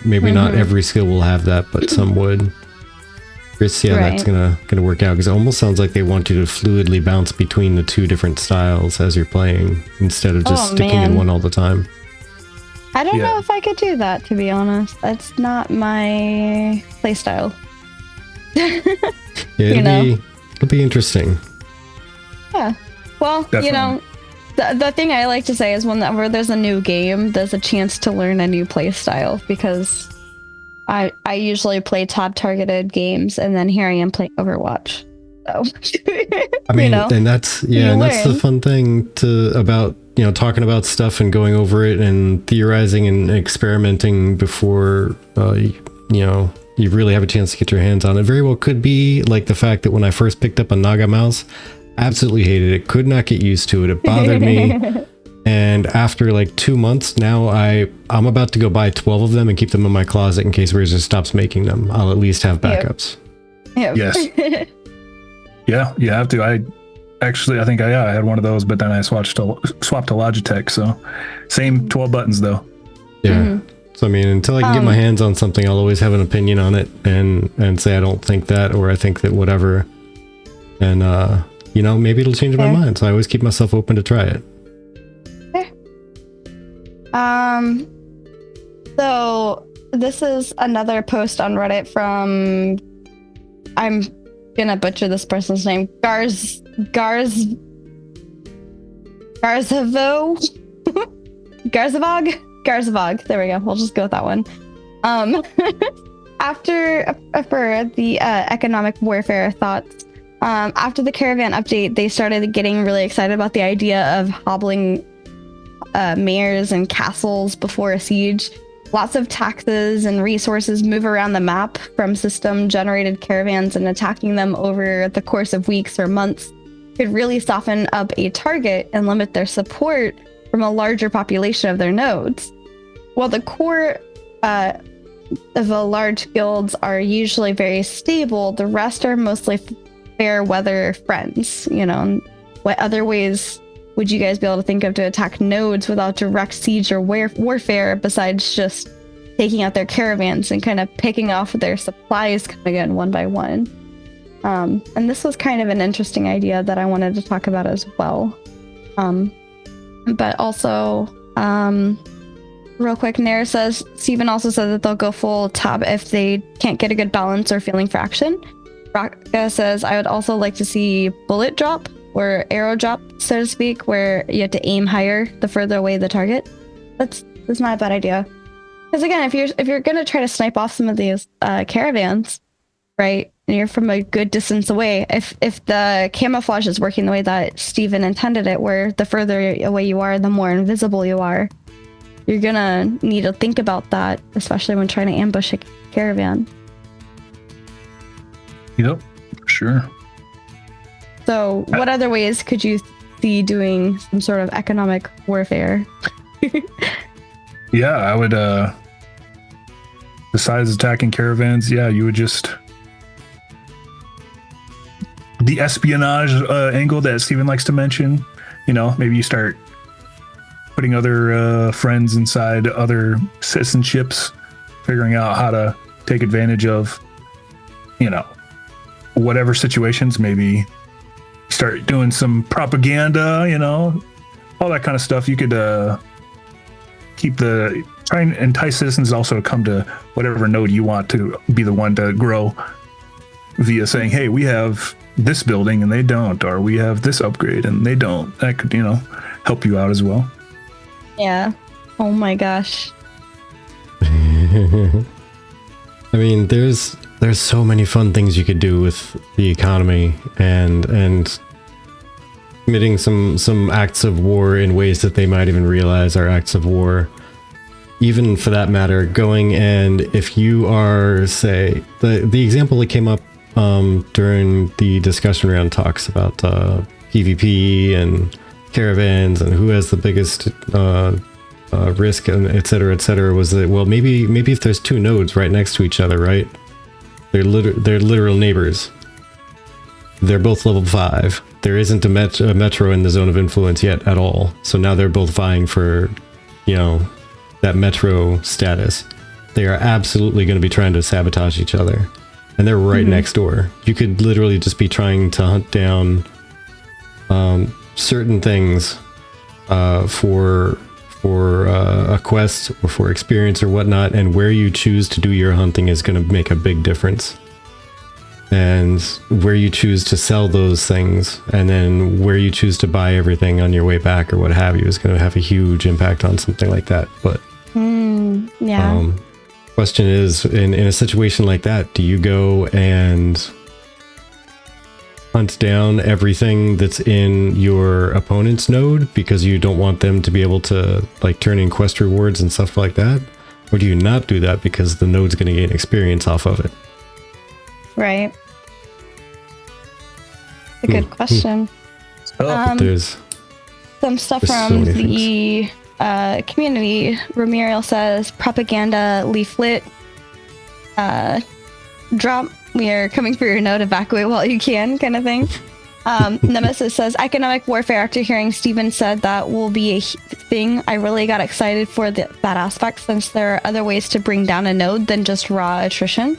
B: Maybe not every skill will have that, but some would. Curious to see how that's gonna work out, because it almost sounds like they want you to fluidly bounce between the two different styles as you're playing, instead of just sticking in one all the time.
C: I don't know if I could do that, to be honest. That's not my playstyle.
B: Yeah, it'll be interesting.
C: Yeah. Well,
A: Definitely.
C: you know, the thing I like to say is whenever there's a new game, there's a chance to learn a new playstyle, because I usually play tab targeted games, and then here I am playing Overwatch. So
B: I mean,
C: you know,
B: and that's that's the
C: learn.
B: fun thing about, you know, talking about stuff and going over it and theorizing and experimenting before you really have a chance to get your hands on it. Very well could be like the fact that when I first picked up a Naga mouse, absolutely hated it, could not get used to it, it bothered me. And after like 2 months now, I'm about to go buy 12 of them and keep them in my closet in case Razor stops making them. I'll at least have backups.
C: Yep.
A: Yes. Yeah, you have to. I think I had one of those, but then I swapped to Logitech. So same 12 buttons though.
B: Yeah. So I mean, until I can get my hands on something, I'll always have an opinion on it and say I don't think that, or I think that whatever. And you know, maybe it'll change my mind. So I always keep myself open to try it.
C: So this is another post on Reddit from, I'm gonna butcher this person's name, Garzavog. There we go. We'll just go with that one. For the economic warfare thoughts, after the Caravan update, they started getting really excited about the idea of hobbling mayors and castles before a siege. Lots of taxes and resources move around the map from system-generated caravans, and attacking them over the course of weeks or months could really soften up a target and limit their support from a larger population of their nodes. While the core of the large guilds are usually very stable, the rest are mostly fair weather friends. You know, what other ways would you guys be able to think of to attack nodes without direct siege or warfare besides just taking out their caravans and kind of picking off their supplies coming in one by one? And this was kind of an interesting idea that I wanted to talk about as well. But also, real quick, Nair says, Steven also said that they'll go full tab if they can't get a good balance or feeling for action. Raka says, I would also like to see bullet drop or arrow drop, so to speak, where you have to aim higher the further away the target. That's not a bad idea. Because again, if you're gonna try to snipe off some of these caravans, right, and you're from a good distance away, if the camouflage is working the way that Steven intended it, where the further away you are, the more invisible you are, you're gonna need to think about that, especially when trying to ambush a caravan.
A: Yep, for sure.
C: So what other ways could you see doing some sort of economic warfare?
A: Yeah, I would, besides attacking caravans, yeah, you would just the espionage angle that Steven likes to mention. You know, maybe you start putting other friends inside other citizenships, figuring out how to take advantage of, you know, whatever situations. Maybe start doing some propaganda, you know, all that kind of stuff. You could try and entice citizens also to come to whatever node you want to be the one to grow via saying, hey, we have this building and they don't, or we have this upgrade and they don't. That could, you know, help you out as well.
C: Yeah. Oh my gosh.
B: I mean, there's so many fun things you could do with the economy and committing some acts of war in ways that they might even realize are acts of war. Even for that matter, going and if you are, say, the example that came up during the discussion round talks about PvP and caravans and who has the biggest risk and et cetera, was that, well, maybe if there's two nodes right next to each other, right? They're literal neighbors. They're both level 5. There isn't a metro in the zone of influence yet at all. So now they're both vying for, you know, that metro status. They are absolutely going to be trying to sabotage each other. And they're right next door. You could literally just be trying to hunt down certain things for a quest or for experience or whatnot, and where you choose to do your hunting is going to make a big difference. And where you choose to sell those things, and then where you choose to buy everything on your way back or what have you, is going to have a huge impact on something like that. But
C: yeah.
B: Question is, in a situation like that, do you go and hunt down everything that's in your opponent's node because you don't want them to be able to like turn in quest rewards and stuff like that? Or do you not do that because the node's going to gain experience off of it?
C: Right. A good question.
B: There's
C: some stuff
B: so
C: from
B: many
C: the community. Ramiro says propaganda leaflet drop. We are coming for your node, evacuate while you can, kind of thing. Nemesis says economic warfare. After hearing Steven said that will be a thing, I really got excited for that aspect, since there are other ways to bring down a node than just raw attrition.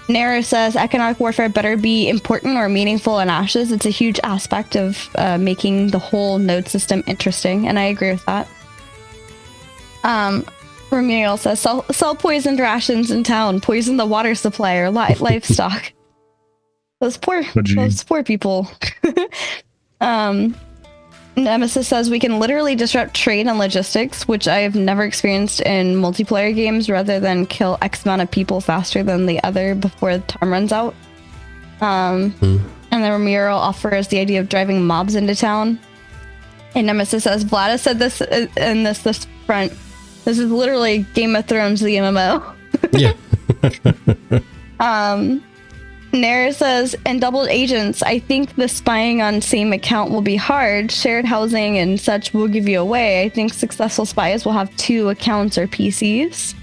C: Nero says economic warfare better be important or meaningful in Ashes. It's a huge aspect of making the whole node system interesting, and I agree with that. Ramiro says sell poisoned rations in town, poison the water supply or livestock. Those poor people. Nemesis says we can literally disrupt trade and logistics, which I have never experienced in multiplayer games, rather than kill X amount of people faster than the other before the time runs out. And then Ramiro offers the idea of driving mobs into town. And Nemesis says Vlada said this in this front. This is literally Game of Thrones, the MMO.
B: Yeah.
C: Nair says, and double agents, I think the spying on same account will be hard. Shared housing and such will give you away. I think successful spies will have 2 accounts or PCs.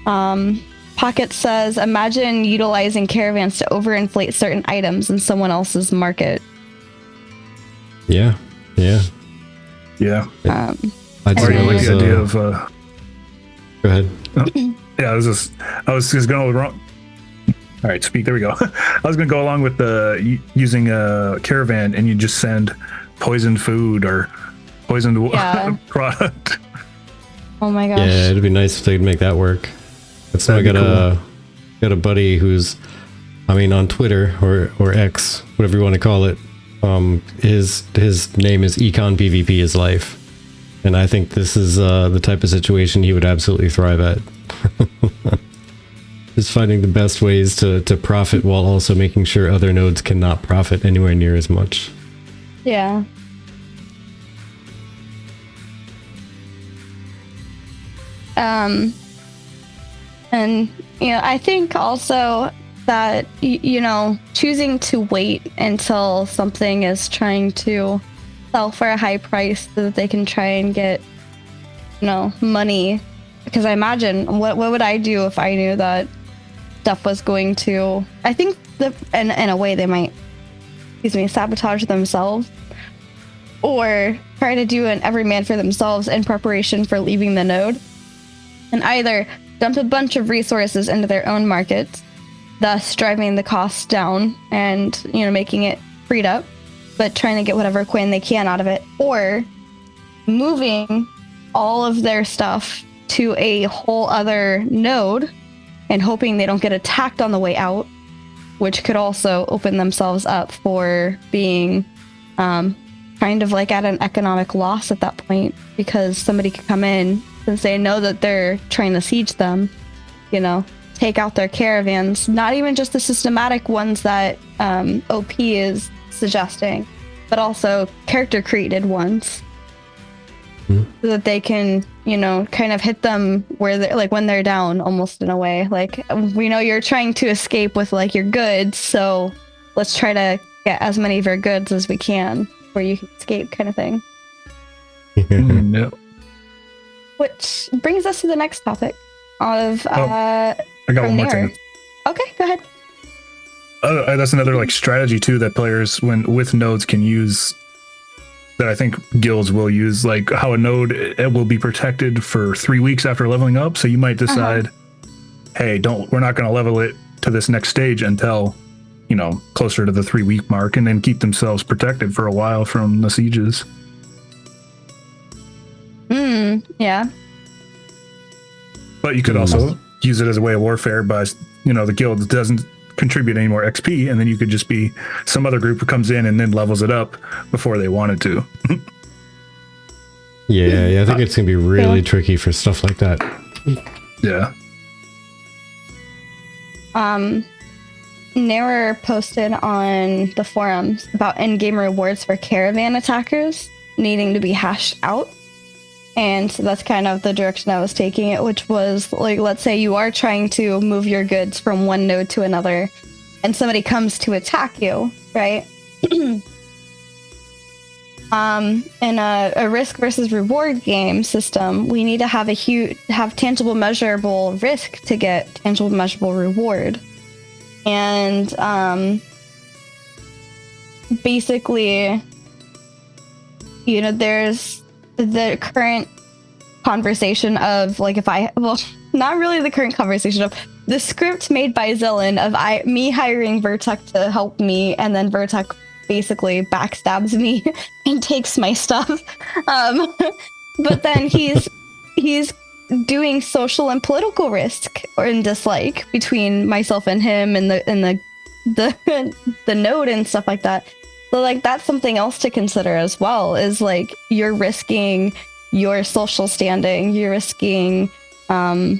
C: Pocket says, imagine utilizing caravans to overinflate certain items in someone else's market.
B: Yeah.
A: I
B: I'd say
A: like the idea of
B: go ahead.
A: I was just going wrong. All right, speak. There we go. I was going to go along with using a caravan, and you just send poisoned food or poisoned product.
C: Oh my gosh.
B: Yeah, it'd be nice if they'd make that work. So I got a buddy who's, I mean, on Twitter or X, whatever you want to call it. His name is Econ PVP is life, and I think this is the type of situation he would absolutely thrive at. Just finding the best ways to profit while also making sure other nodes cannot profit anywhere near as much.
C: Yeah. And I think also that choosing to wait until something is trying to sell for a high price so that they can try and get money, because I imagine what would I do if I knew that stuff was going to, I think, in a way they might, sabotage themselves or try to do an every man for themselves in preparation for leaving the node, and either dump a bunch of resources into their own markets, thus driving the costs down and, making it freed up, but trying to get whatever coin they can out of it, or moving all of their stuff to a whole other node and hoping they don't get attacked on the way out, which could also open themselves up for being kind of like at an economic loss at that point, because somebody could come in, since they know that they're trying to siege them, take out their caravans, not even just the systematic ones that OP is suggesting, but also character created ones, so that they can, kind of hit them where they're like when they're down, almost in a way. Like, we know you're trying to escape with like your goods, so let's try to get as many of your goods as we can where you can escape, kind of thing.
A: No.
C: Which brings us to the next topic of
A: I got one more thing.
C: Okay, go ahead.
A: That's another like strategy too that players with nodes can use, that I think guilds will use, like how a node, it will be protected for 3 weeks after leveling up. So you might decide, hey, we're not going to level it to this next stage until, closer to the 3 week mark, and then keep themselves protected for a while from the sieges.
C: Yeah.
A: But you could also use it as a way of warfare by, the guild doesn't contribute any more XP, and then you could just be some other group who comes in and then levels it up before they wanted to.
B: Yeah, I think it's gonna be really tricky for stuff like that.
A: Yeah.
C: Nair posted on the forums about in-game rewards for caravan attackers needing to be hashed out. And so that's kind of the direction I was taking it, which was like, let's say you are trying to move your goods from one node to another, and somebody comes to attack you, right? In a risk versus reward game system, we need to have tangible, measurable risk to get tangible, measurable reward. And basically, there's the current conversation of like, not really the current conversation of the script made by Zillin of me hiring Vertec to help me, and then Vertec basically backstabs me and takes my stuff. But then he's doing social and political risk or dislike between myself and him and the node and stuff like that. So like, that's something else to consider as well, is like, you're risking your social standing, you're risking a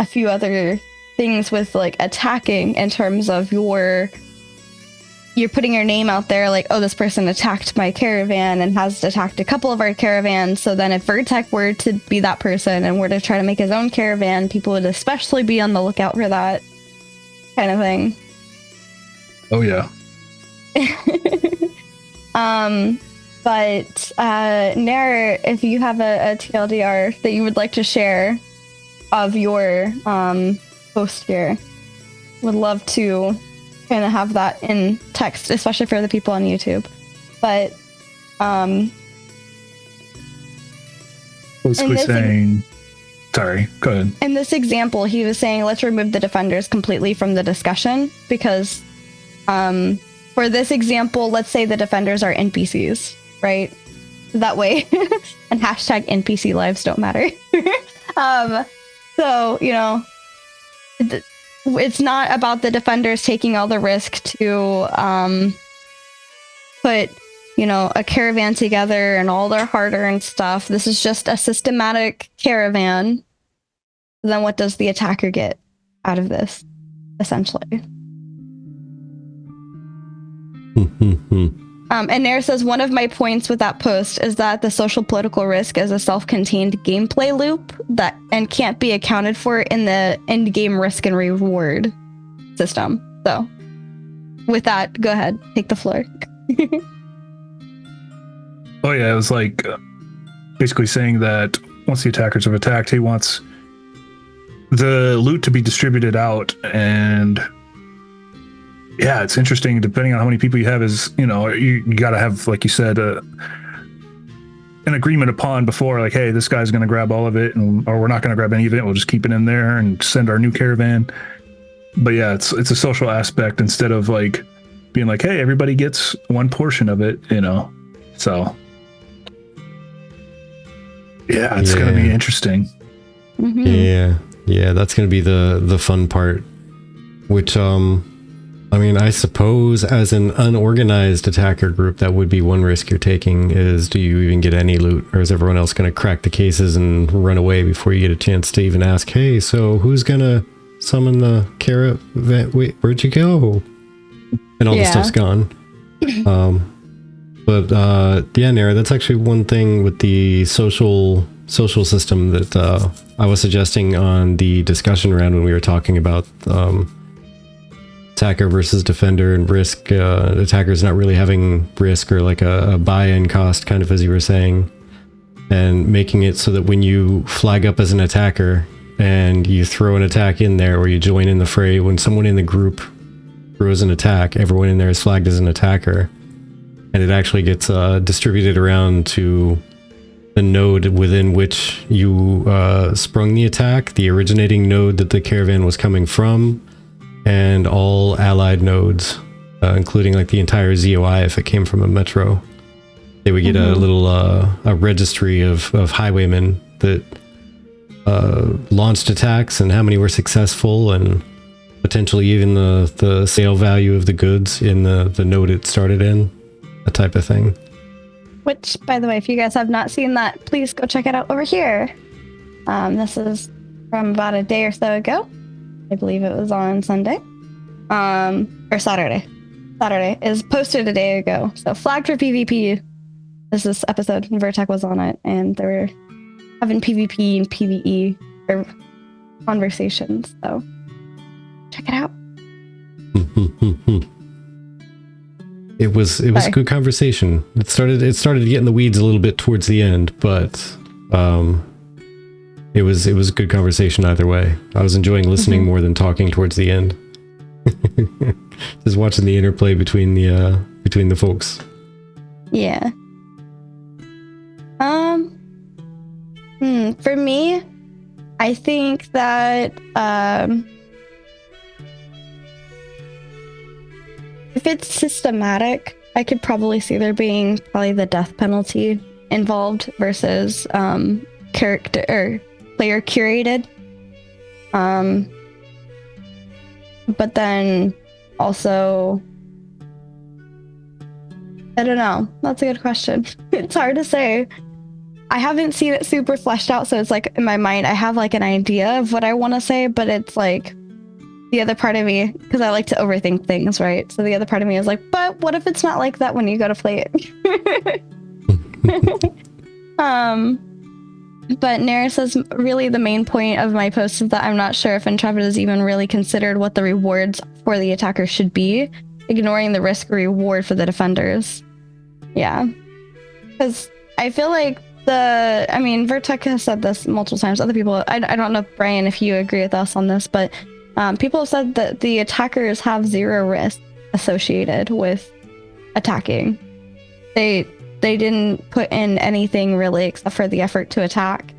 C: few other things with like attacking, in terms of you're putting your name out there, like, oh, this person attacked my caravan and has attacked a couple of our caravans. So then if Vertec were to be that person and were to try to make his own caravan, people would especially be on the lookout for that kind of thing.
A: Oh yeah.
C: But Nair, if you have a TLDR that you would like to share of your post here, would love to kind of have that in text, especially for the people on YouTube. But
A: basically saying, sorry, go ahead.
C: In this example, he was saying, let's remove the defenders completely from the discussion, because for this example, let's say the defenders are NPCs, right? That way, and hashtag NPC lives don't matter. So, it's not about the defenders taking all the risk to put, a caravan together and all their hard-earned stuff. This is just a systematic caravan. Then what does the attacker get out of this, essentially? And Nair says, one of my points with that post is that the social political risk is a self-contained gameplay loop and can't be accounted for in the end game risk and reward system. So with that, go ahead, take the floor.
A: Oh yeah, it was like basically saying that once the attackers have attacked, he wants the loot to be distributed out. And yeah, it's interesting depending on how many people you have. Is, you know, you got to have, like you said, an agreement upon before, like, hey, this guy's going to grab all of it, or we're not going to grab any of it. We'll just keep it in there and send our new caravan. But yeah, it's a social aspect instead of like being like, hey, everybody gets one portion of it, you know. So yeah, it's going to be interesting.
C: Mm-hmm.
B: Yeah, that's going to be the fun part, which I mean, I suppose as an unorganized attacker group, that would be one risk you're taking, is do you even get any loot, or is everyone else going to crack the cases and run away before you get a chance to even ask, hey, so who's going to summon the caravan? Wait, where'd you go? And all the stuff's gone. But yeah, Nara, that's actually one thing with the social system that I was suggesting on the discussion round when we were talking about attacker versus defender and risk. Attackers not really having risk, or like a buy-in cost, kind of, as you were saying, and making it so that when you flag up as an attacker and you throw an attack in there, or you join in the fray, when someone in the group throws an attack, everyone in there is flagged as an attacker, and it actually gets distributed around to the node within which you sprung the attack, the originating node that the caravan was coming from, and all allied nodes, including like the entire ZOI if it came from a metro. They would get a little a registry of highwaymen that launched attacks and how many were successful, and potentially even the sale value of the goods in the node it started in, that type of thing.
C: Which, by the way, if you guys have not seen that, please go check it out over here. This is from about a day or so ago. I believe it was on Sunday. Or Saturday. Saturday. It was posted a day ago. So flagged for PvP. This episode, Vertec was on it, and they were having PvP and PvE or conversations. So check it out.
B: It was a good conversation. It started to get in the weeds a little bit towards the end, but it was a good conversation either way. I was enjoying listening more than talking towards the end. Just watching the interplay between the folks.
C: Yeah. For me, I think that if it's systematic, I could probably see there being probably the death penalty involved versus character or player curated. But then also, I don't know. That's a good question. It's hard to say. I haven't seen it super fleshed out, so it's like in my mind I have like an idea of what I want to say, but it's like the other part of me, because I like to overthink things, right? So the other part of me is like, but what if it's not like that when you go to play it? But Nara says, really the main point of my post is that I'm not sure if Intrepid has even really considered what the rewards for the attackers should be, ignoring the risk reward for the defenders. Yeah. Because I feel like Vertec has said this multiple times. Other people, I don't know, Brian, if you agree with us on this, but people have said that the attackers have zero risk associated with attacking. They didn't put in anything really except for the effort to attack,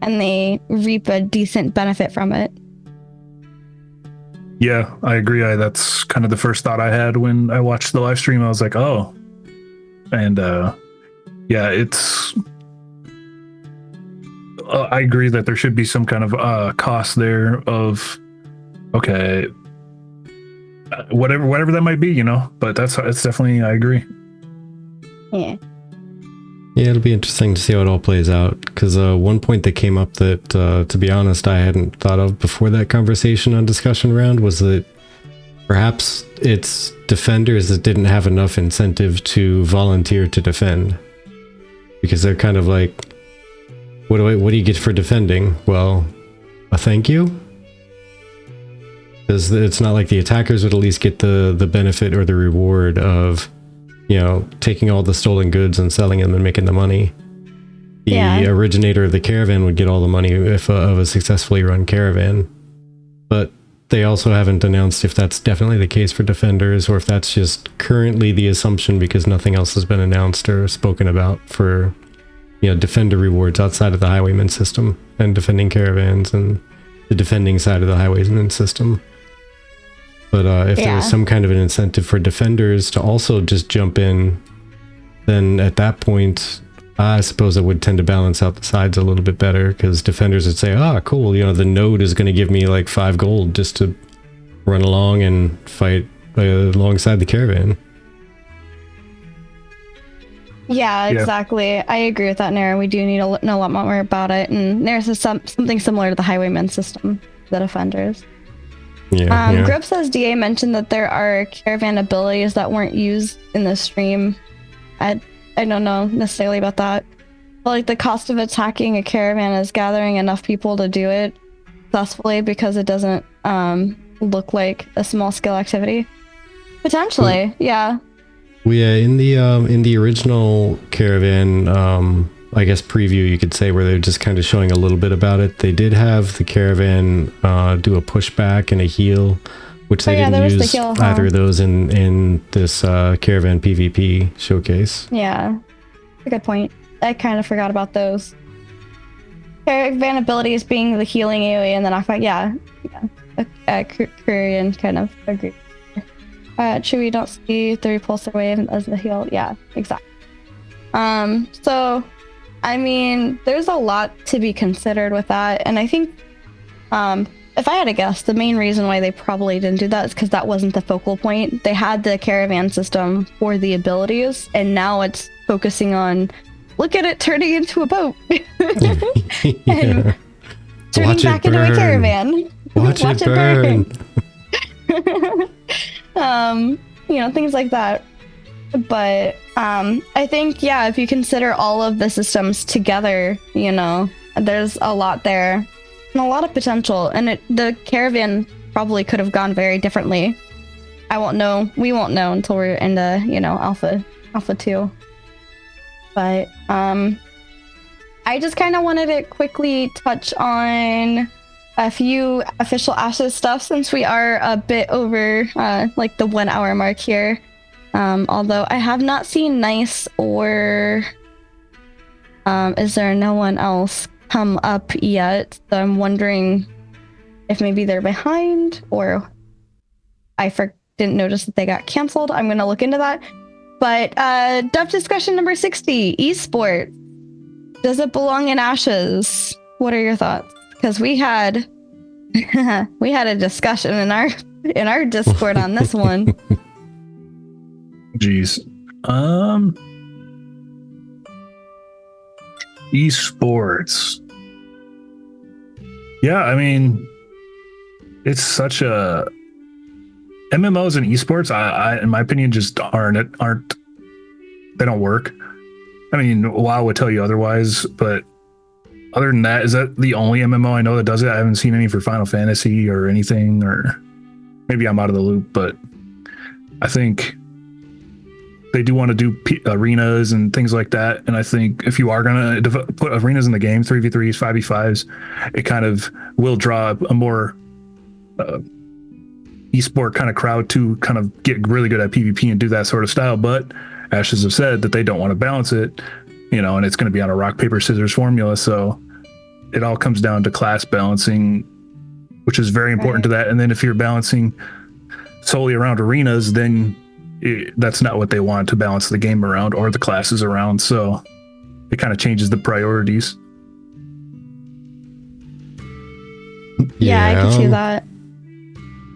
C: and they reap a decent benefit from it.
A: Yeah, I agree. That's kind of the first thought I had when I watched the live stream. I was like, oh. And yeah, it's... I agree that there should be some kind of cost there of, okay, whatever that might be, you know. But it's definitely, I agree.
C: Yeah.
B: Yeah, it'll be interesting to see how it all plays out, because one point that came up that, to be honest, I hadn't thought of before that conversation on discussion round was that perhaps it's defenders that didn't have enough incentive to volunteer to defend, because they're kind of like, what do you get for defending? Well, a thank you? Because it's not like the attackers would at least get the benefit or the reward of, you know, taking all the stolen goods and selling them and making the money. the originator of the caravan would get all the money if of a successfully run caravan. But they also haven't announced if that's definitely the case for defenders, or if that's just currently the assumption because nothing else has been announced or spoken about for, defender rewards outside of the highwayman system and defending caravans and the defending side of the highwayman system. But if there was some kind of an incentive for defenders to also just jump in, then at that point, I suppose it would tend to balance out the sides a little bit better, because defenders would say, cool, the node is going to give me like 5 gold just to run along and fight alongside the caravan.
C: Yeah, exactly. I agree with that, Nara. We do need to know a lot more about it. And there's something similar to the highwayman system, the defenders. Grub says DA mentioned that there are caravan abilities that weren't used in the stream. I don't know necessarily about that. But like the cost of attacking a caravan is gathering enough people to do it successfully, because it doesn't look like a small scale activity. Potentially, yeah.
B: Well, yeah, in the original caravan, I guess preview, you could say, where they're just kind of showing a little bit about it. They did have the caravan do a pushback and a heal, which they didn't use either of those in this Caravan PVP showcase.
C: Yeah, a good point. I kind of forgot about those. Caravan abilities being the healing AoE and the knockback. Yeah. Korean kind of agree. Chewie don't see the repulsor wave as the heal. Yeah, exactly. So, I mean, there's a lot to be considered with that, and I think, if I had to guess, the main reason why they probably didn't do that is because that wasn't the focal point. They had the caravan system for the abilities, and now it's focusing on, look at it turning into a boat. And turning back into a caravan.
B: Watch it burn.
C: Things like that. But I think, if you consider all of the systems together, there's a lot there and a lot of potential, and the caravan probably could have gone very differently. We won't know until we're into alpha 2. But I just kind of wanted to quickly touch on a few official Ashes stuff, since we are a bit over like the 1 hour mark here. Although I have not seen Nice or is there no one else come up yet, so I'm wondering if maybe they're behind, or I didn't notice that they got canceled. I'm gonna look into that. But Duff discussion number 60, esports. Does it belong in Ashes? What are your thoughts? Because we had a discussion in our Discord on this one.
A: Jeez. Esports. Yeah, I mean, it's such a MMOs and esports. I in my opinion, just aren't. They don't work. I mean, WoW would tell you otherwise, but other than that, is that the only MMO I know that does it? I haven't seen any for Final Fantasy or anything, or maybe I'm out of the loop, but I think they do want to do arenas and things like that. And I think if you are going to put arenas in the game, 3v3s, 5v5s, it kind of will draw a more esport kind of crowd to kind of get really good at PvP and do that sort of style. But Ashes have said that they don't want to balance it, and it's going to be on a rock, paper, scissors formula. So it all comes down to class balancing, which is very important to that. And then if you're balancing solely around arenas, then that's not what they want to balance the game around or the classes around. So it kind of changes the priorities.
C: Yeah, I can see that.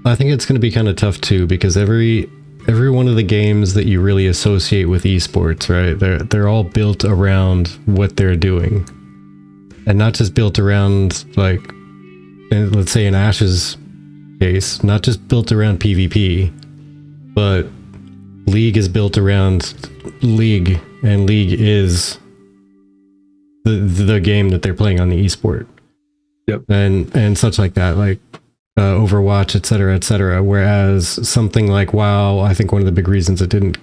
B: I think it's going to be kind of tough too, because every one of the games that you really associate with esports, right? They're all built around what they're doing, and not just built around, like, let's say in Ash's case, not just built around PvP, but League is built around League, and League is the game that they're playing on the esport.
A: Yep.
B: And such like that, like Overwatch, etc. Whereas something like WoW, I think one of the big reasons it didn't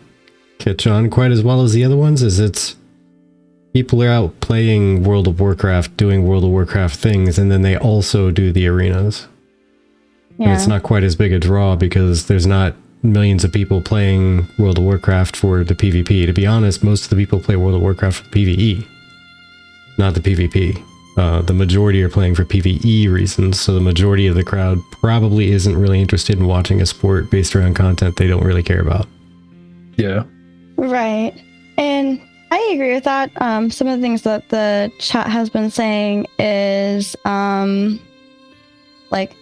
B: catch on quite as well as the other ones is it's People are out playing World of Warcraft, doing World of Warcraft things, and then they also do the arenas.
C: Yeah.
B: And it's not quite as big a draw because there's not millions of people playing World of Warcraft for the PvP. To be honest, most of the people play World of Warcraft for PvE, not the PvP. The majority are playing for PvE reasons, so the majority of the crowd probably isn't really interested in watching a sport based around content they don't really care about.
A: Yeah.
C: Right. And I agree with that. Some of the things that the chat has been saying is like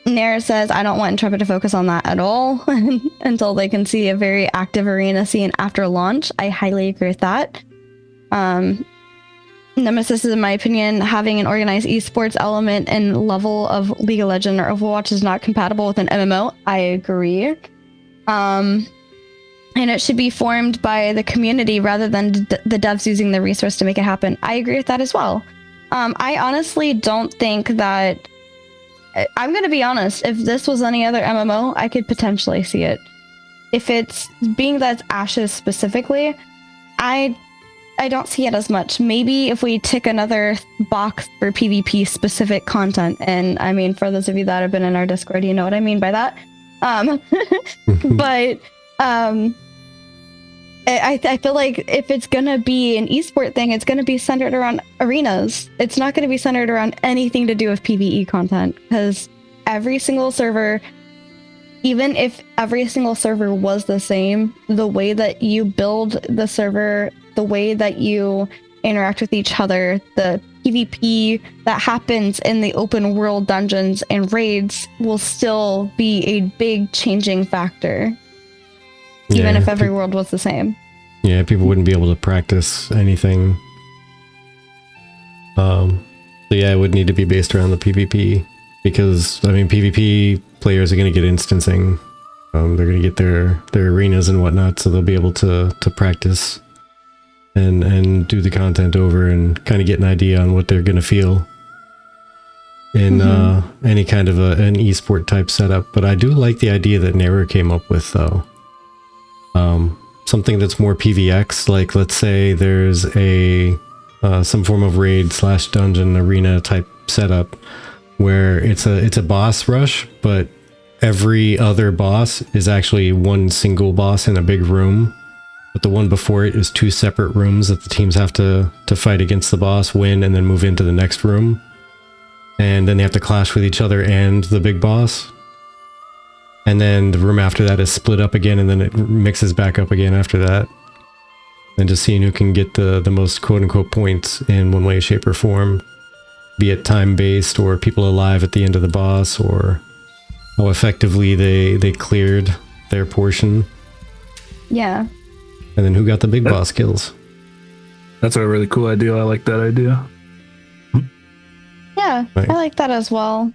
C: Nair says, I don't want Intrepid to focus on that at all until they can see a very active arena scene after launch. I highly agree with that. Nemesis is, in my opinion, having an organized esports element and level of League of Legends or Overwatch is not compatible with an MMO. I agree. And it should be formed by the community rather than the devs using the resource to make it happen. I agree with that as well. I honestly don't think that... I'm going to be honest. If this was any other MMO, I could potentially see it. If it's being that's Ashes specifically, I don't see it as much. Maybe if we tick another box for PvP specific content. And I mean, for those of you that have been in our Discord, you know what I mean by that. But I feel like if it's going to be an esport thing, it's going to be centered around arenas. It's not going to be centered around anything to do with PvE content, because every single server, even if every single server was the same, the way that you build the server, the way that you interact with each other, the PvP that happens in the open world dungeons and raids will still be a big changing factor. Even if every world was the same. Yeah,
B: people wouldn't be able to practice anything. So yeah, it would need to be based around the PvP. Because, I mean, PvP players are going to get instancing. They're going to get their arenas and whatnot, so they'll be able to practice and do the content over and kind of get an idea on what they're going to feel in any kind of an esport type setup. But I do like the idea that Nera came up with, though. Something that's more PvX, like let's say there's a some form of raid / dungeon arena type setup where it's a boss rush, but every other boss is actually one single boss in a big room, but the one before it is 2 separate rooms that the teams have to fight against the boss, win, and then move into the next room, and then they have to clash with each other and the big boss. And then the room after that is split up again, and then it mixes back up again after that. And just seeing who can get the most quote-unquote points in one way, shape, or form. Be it time-based, or people alive at the end of the boss, or how effectively they cleared their portion.
C: Yeah.
B: And then who got the big boss kills.
A: That's a really cool idea. I like that idea.
C: Yeah,
B: right.
C: I like that as well.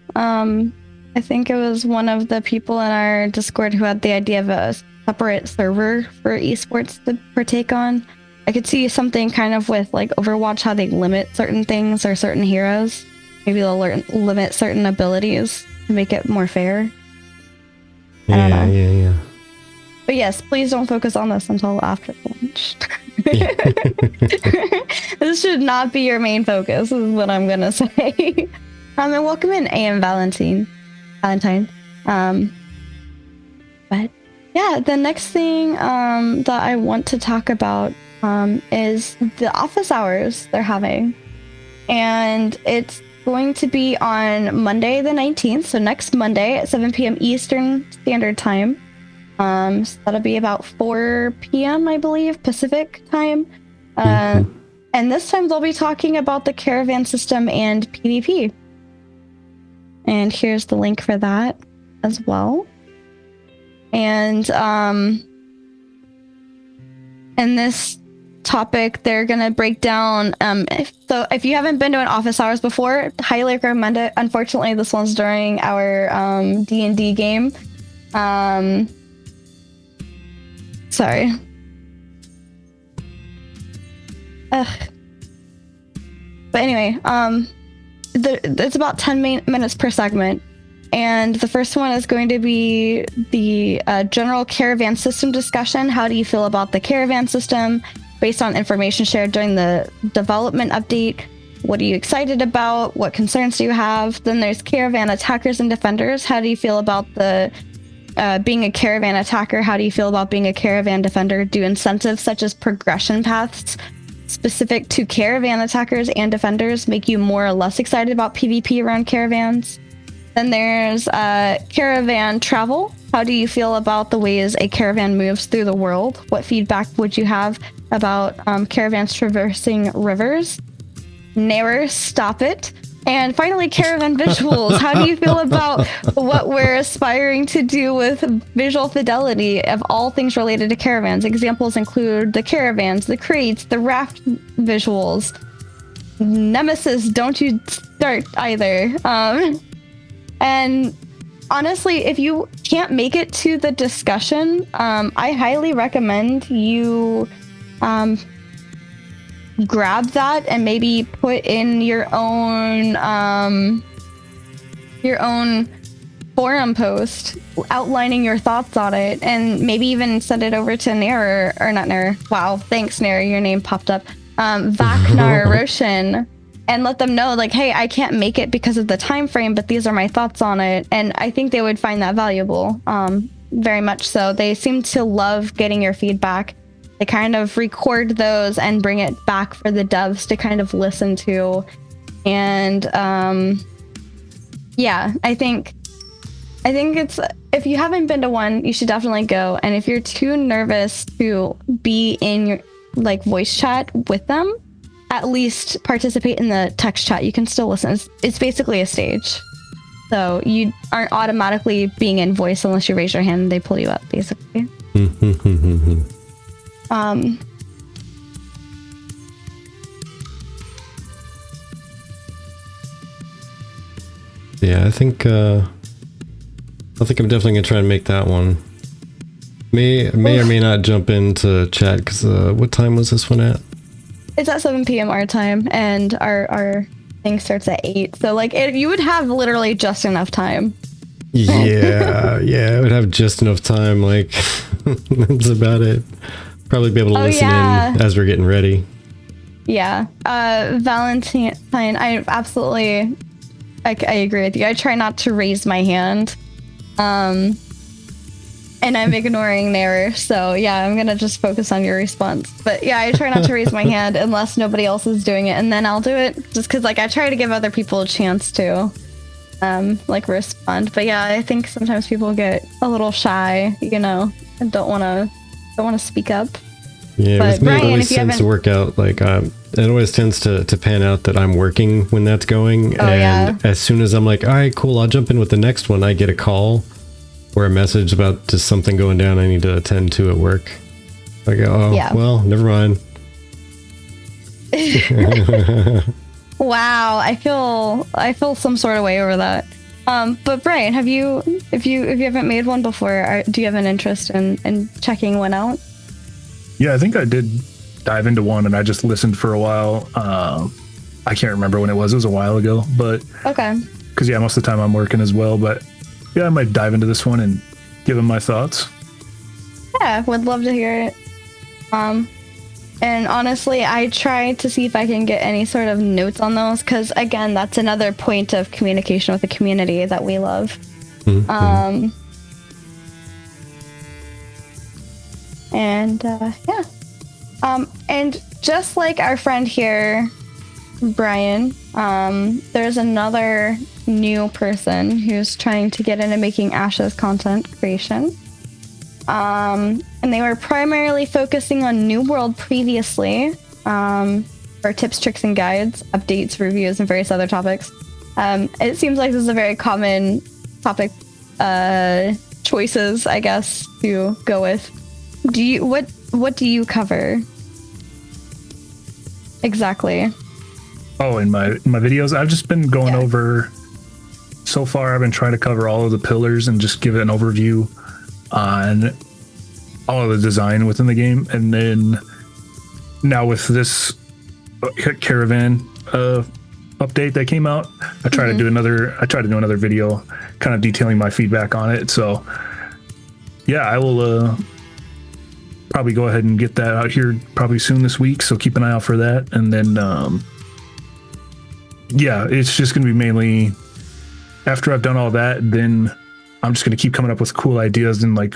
C: I think it was one of the people in our Discord who had the idea of a separate server for esports to partake on. I could see something kind of with like Overwatch, how they limit certain things or certain heroes. Maybe they'll limit certain abilities to make it more fair. I don't know.
B: Yeah.
C: But yes, please don't focus on this until after launch. This should not be your main focus, is what I'm going to say. And welcome in AM Valentine. But yeah, the next thing that I want to talk about is the office hours they're having. And it's going to be on Monday the 19th, so next Monday at 7 p.m. Eastern Standard Time. So that'll be about 4 p.m., I believe, Pacific time. And this time they'll be talking about the Caravan system and PvP. And here's the link for that as well. And in this topic, they're going to break down. If you haven't been to an office hours before, highly recommend it. Unfortunately, this one's during our D&D game. Sorry. But anyway, it's about 10 minutes per segment. And the first one is going to be the general Caravan system discussion. How do you feel about the Caravan system? based on information shared during the development update. What are you excited about? What concerns do you have? Then there's caravan attackers and defenders. How do you feel about the being a caravan attacker? How do you feel about being a caravan defender? Do incentives such as progression paths specific to caravan attackers and defenders make you more or less excited about PvP around caravans? Then there's caravan travel. How do you feel about the ways a caravan moves through the world? What feedback would you have about caravans traversing rivers? Never stop it. And finally, caravan visuals. How do you feel about what we're aspiring to do with visual fidelity of all things related to caravans? Examples include the caravans, the crates, the raft visuals. Nemesis, don't you start either. And honestly, if you can't make it to the discussion, I highly recommend you grab that and maybe put in your own forum post outlining your thoughts on it, and maybe even send it over to Nair, or not Nair. Wow, thanks Nair, your name popped up. Vaknar Roshan, and let them know, like, hey, I can't make it because of the time frame, but these are my thoughts on it. And I think they would find that valuable, very much so. They seem to love getting your feedback. They kind of record those and bring it back for the devs to kind of listen to. And yeah, I think it's, if you haven't been to one, you should definitely go. And if you're too nervous to be in your like voice chat with them, at least participate in the text chat. You can still listen. It's basically a stage. So you aren't automatically being in voice unless you raise your hand and they pull you up, basically.
B: Yeah, I think I'm definitely gonna try and make that one. May or may not jump into chat, because what time was this one at?
C: It's at 7 p.m. our time, and our thing starts at 8. So like, you would have literally just enough time.
B: Yeah, yeah, I would have just enough time. Like, that's about it. Probably be able to listen in as we're getting ready.
C: Yeah. Valentine, I absolutely, I agree with you. I try not to raise my hand. And I'm ignoring Nair, so yeah, I'm gonna just focus on your response. But yeah, I try not to raise my hand unless nobody else is doing it, and then I'll do it, just because like I try to give other people a chance to like respond. But yeah, I think sometimes people get a little shy, you know, and don't want to speak up.
B: Yeah,
C: but
B: with me,
C: Brian,
B: it always tends to work out. Like, it always tends to pan out that I'm working when that's going, and as soon as I'm like, all right, cool, I'll jump in with the next one, I get a call or a message about just something going down I need to attend to at work. I go, oh, yeah. Well, never mind.
C: Wow, I feel some sort of way over that. But Brian, if you haven't made one before, do you have an interest in checking one out?
A: Yeah, I think I did dive into one, and I just listened for a while. I can't remember when it was. It was a while ago, but
C: okay.
A: Because yeah, most of the time I'm working as well. But yeah, I might dive into this one and give them my thoughts.
C: Yeah, would love to hear it. And honestly, I try to see if I can get any sort of notes on those, because again, that's another point of communication with the community that we love. Mm-hmm. And yeah. And just like our friend here, Brian, there's another new person who's trying to get into making Ashes content creation. And they were primarily focusing on New World previously, for tips, tricks, and guides, updates, reviews, and various other topics. It seems like this is a very common topic choices, I guess, to go with. What do you cover exactly?
A: Oh, in my videos, I've just been going over. So far, I've been trying to cover all of the pillars and just give it an overview on all of the design within the game. And then now with this Caravan update that came out, I try to do another video kind of detailing my feedback on it. So yeah, I will probably go ahead and get that out here probably soon this week. So keep an eye out for that. And then, yeah, it's just going to be mainly after I've done all that, then I'm just going to keep coming up with cool ideas and like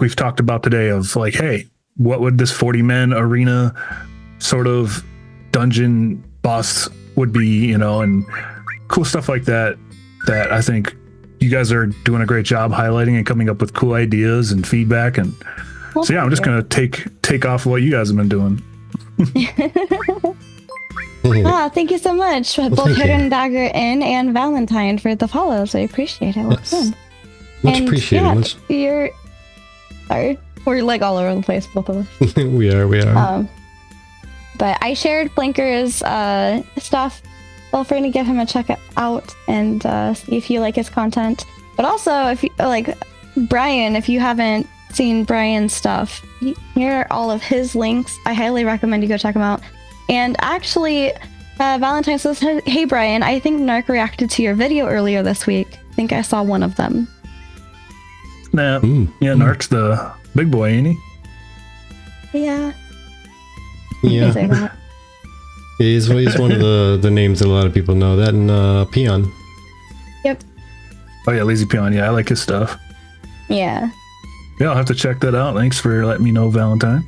A: we've talked about today of like, hey, what would this 40 man arena sort of dungeon boss would be, you know, and cool stuff like that I think you guys are doing a great job highlighting and coming up with cool ideas and feedback. And so yeah, I'm just going to take off what you guys have been doing.
C: Thank you so much, both Hidden Dagger In and Valentine, for the follows. I appreciate it.
B: Yes. Much appreciated.
C: Yeah, sorry, we're like all over the place, both of us.
B: we are.
C: But I shared Blinker's stuff. Feel free to give him a check out and see if you like his content. But also, if you like Brian, if you haven't seen Brian's stuff, here are all of his links. I highly recommend you go check him out. And actually, Valentine says, "Hey Brian, I think Narc reacted to your video earlier this week. I think I saw one of them."
A: Yeah, Narc's the big boy, ain't he?
C: Yeah.
B: Yeah.
C: Say that.
B: He's one of the names that a lot of people know. That and Peon.
C: Yep.
A: Oh yeah, Lazy Peon. Yeah, I like his stuff.
C: Yeah.
A: Yeah, I'll have to check that out. Thanks for letting me know, Valentine.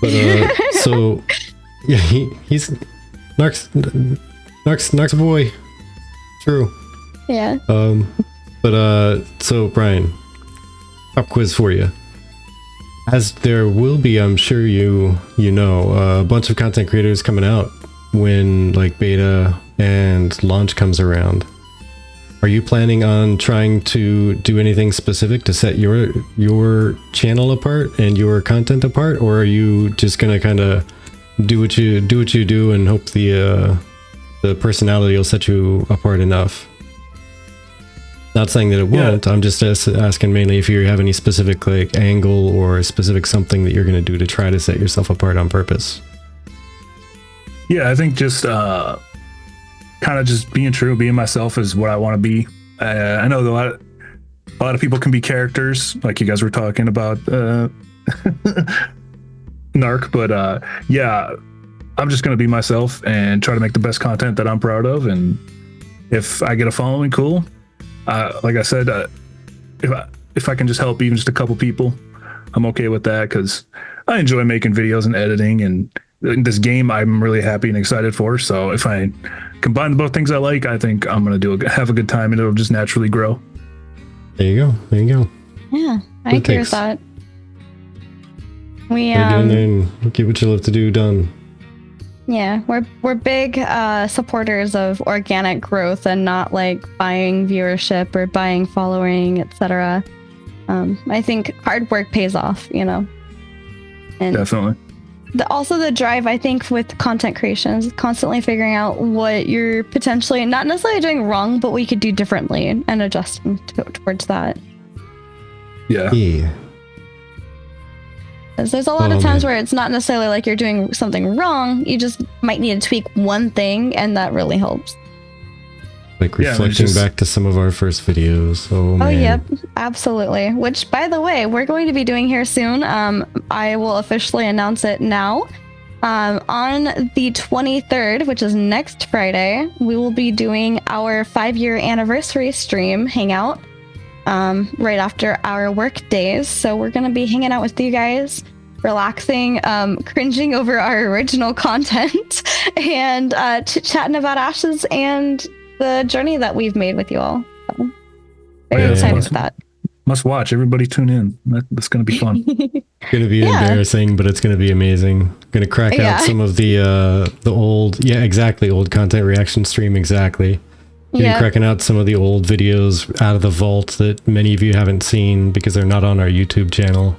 B: But so yeah, he's Narc's a boy. True.
C: Yeah.
B: But so Brian, pop quiz for you. As there will be, I'm sure you know, a bunch of content creators coming out when like beta and launch comes around. Are you planning on trying to do anything specific to set your channel apart and your content apart, or are you just gonna kind of do what you do and hope the personality will set you apart enough? Not saying that it won't. I'm just asking mainly if you have any specific like angle or specific something that you're going to do to try to set yourself apart on purpose.
A: Yeah, I think just kind of just being true, being myself is what I want to be. I know that a lot of people can be characters, like you guys were talking about Narc, but yeah, I'm just going to be myself and try to make the best content that I'm proud of. And if I get a following, cool. Like I said, if I can just help even just a couple people, I'm okay with that, because I enjoy making videos and editing, and this game I'm really happy and excited for. So if I combine both things I like, I think I'm gonna have a good time, and it'll just naturally grow.
B: There you go.
C: Yeah, I agree with that. We
B: get in there and get what you love to do done.
C: Yeah, we're big supporters of organic growth and not like buying viewership or buying following, etc. I think hard work pays off, you know. And
A: definitely.
C: Also the drive, I think, with content creation is constantly figuring out what you're potentially not necessarily doing wrong, but we could do differently and adjusting towards that.
A: Yeah.
C: There's a lot of times where it's not necessarily like you're doing something wrong. You just might need to tweak one thing, and that really helps.
B: Like reflecting back to some of our first videos. Oh, man.
C: Yep, absolutely. Which, by the way, we're going to be doing here soon. I will officially announce it now. On the 23rd, which is next Friday, we will be doing our 5-year anniversary stream hangout. Right after our work days. So we're going to be hanging out with you guys, relaxing, cringing over our original content, and chit-chatting about Ashes and the journey that we've made with you all. So, very excited for that.
A: Must watch. Everybody tune in. That's going to be fun.
B: It's going to be embarrassing, but it's going to be amazing. Going to crack out some of the old, old content reaction stream, exactly. Cracking out some of the old videos out of the vault that many of you haven't seen because they're not on our YouTube channel.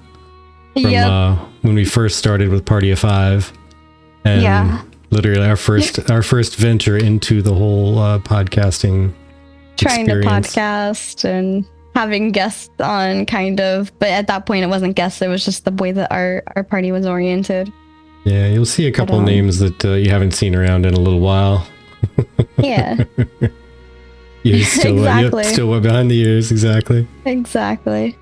B: From when we first started with Party of 5, and literally our first venture into the whole podcasting
C: trying
B: experience.
C: To podcast and having guests on, kind of, but at that point it wasn't guests, it was just the way that our party was oriented.
B: Yeah, you'll see a couple names that you haven't seen around in a little while.
C: Yeah.
B: You're still,
C: exactly.
B: Still behind the ears, exactly.
C: Exactly.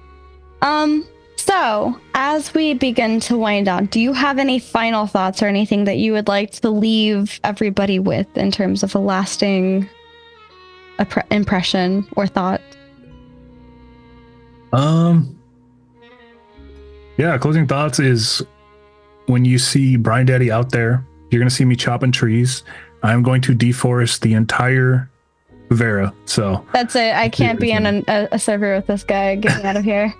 C: So as we begin to wind down, do you have any final thoughts or anything that you would like to leave everybody with in terms of a lasting impression or thought?
A: Yeah, closing thoughts is when you see BrianDaddy out there, you're going to see me chopping trees. I'm going to deforest the entire Vera. So
C: that's it. I can't be in a server with this guy. Get me out of here.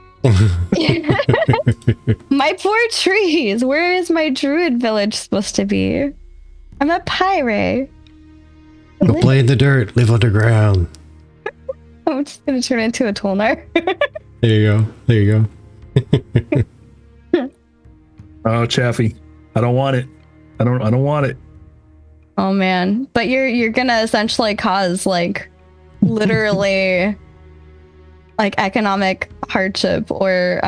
C: My poor trees. Where is my druid village supposed to be? I'm a pirate.
B: Go play in the dirt. Live underground.
C: I'm just gonna turn into a Tolnar.
B: There you go. There you
A: go. Oh, Chaffee. I don't want it. I don't want it.
C: Oh man. But you're gonna essentially cause like literally like economic hardship or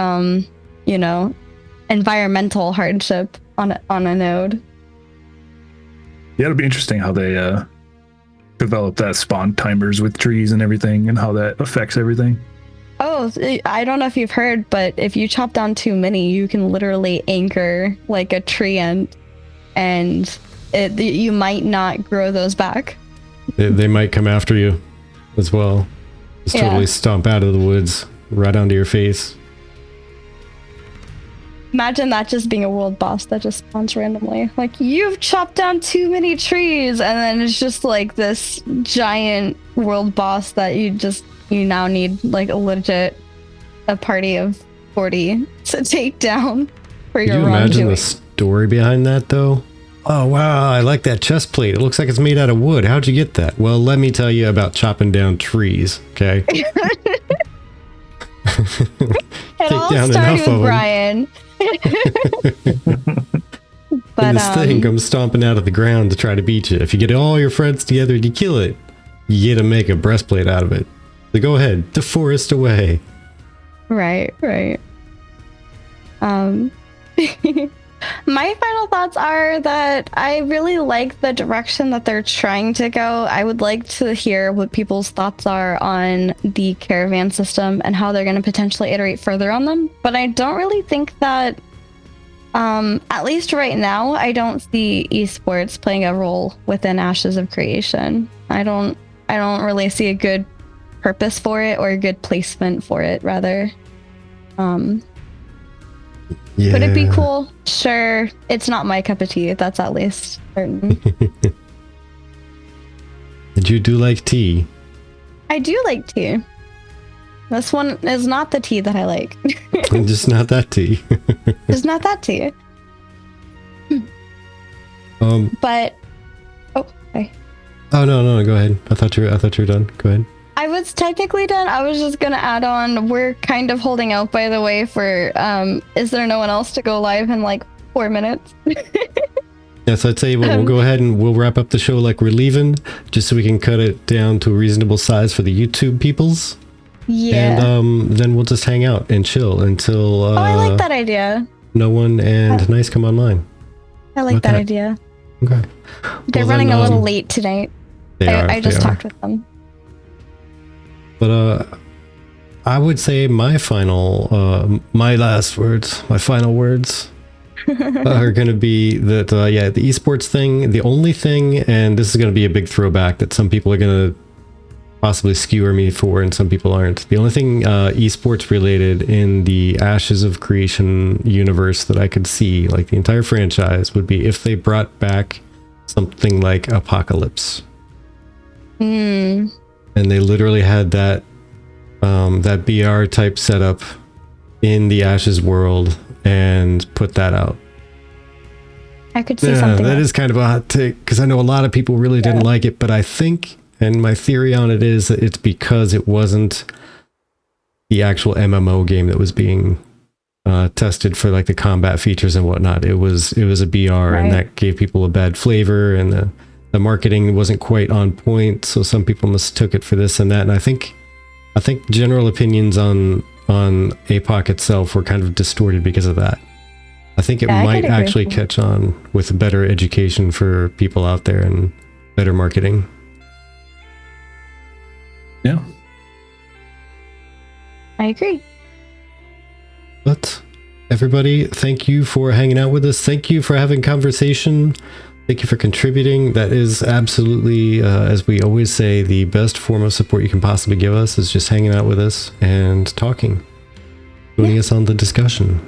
C: you know, environmental hardship on a node.
A: Yeah, it'll be interesting how they develop that spawn timers with trees and everything and how that affects everything.
C: Oh, I don't know if you've heard, but if you chop down too many, you can literally anchor like a tree ant, and you might not grow those back.
B: They might come after you as well. Just totally stomp out of the woods right onto your face.
C: Imagine that just being a world boss that just spawns randomly. Like, you've chopped down too many trees, and then it's just like this giant world boss that you now need like a party of 40 to take down for your wrongdoing.
B: Could you imagine the story behind that though? Oh wow, I like that chest plate. It looks like it's made out of wood. How'd you get that? Well, let me tell you about chopping down trees, okay?
C: It all started with Brian.
B: But and this thing comes stomping out of the ground to try to beat you. If you get all your friends together and you kill it, you get to make a breastplate out of it. So go ahead, deforest away.
C: Right. My final thoughts are that I really like the direction that they're trying to go. I would like to hear what people's thoughts are on the Caravan system and how they're going to potentially iterate further on them. But I don't really think that, at least right now, I don't see esports playing a role within Ashes of Creation. I don't really see a good purpose for it or a good placement for it, rather.
B: Yeah.
C: Could it be cool? Sure. It's not my cup of tea. That's at least certain.
B: And you do like tea?
C: I do like tea. This one is not the tea that I like.
B: Just not that tea.
C: Just not that tea. But okay.
B: Oh no, go ahead. I thought you were done. Go ahead.
C: I was technically done. I was just gonna add on, we're kind of holding out, by the way, for is there no one else to go live in like 4 minutes?
B: Yeah, so I'd tell you what, we'll go ahead and we'll wrap up the show like we're leaving, just so we can cut it down to a reasonable size for the YouTube peoples.
C: Yeah.
B: And then we'll just hang out and chill until
C: I like that idea.
B: No one and Nice come online.
C: I like that idea.
B: Okay.
C: They're running a little late tonight. I just talked with them.
B: But I would say my final words are going to be that, the esports thing, the only thing, and this is going to be a big throwback that some people are going to possibly skewer me for and some people aren't. The only thing esports related in the Ashes of Creation universe that I could see, like the entire franchise, would be if they brought back something like Apocalypse. And they literally had that BR type setup in the Ashes world and put that out.
C: I could see something.
B: That is kind of a hot take because I know a lot of people really didn't like it, but I think, and my theory on it is that it's because it wasn't the actual MMO game that was being tested for like the combat features and whatnot. It was a BR, right. And that gave people a bad flavor, and the marketing wasn't quite on point, so some people mistook it for this and that. And I think general opinions on APOC itself were kind of distorted because of that. I think it might actually catch on with better education for people out there and better marketing.
A: Yeah.
C: I agree.
B: Everybody, thank you for hanging out with us. Thank you for having conversation. Thank you for contributing. That is absolutely, as we always say, the best form of support you can possibly give us is just hanging out with us and talking, joining us on the discussion.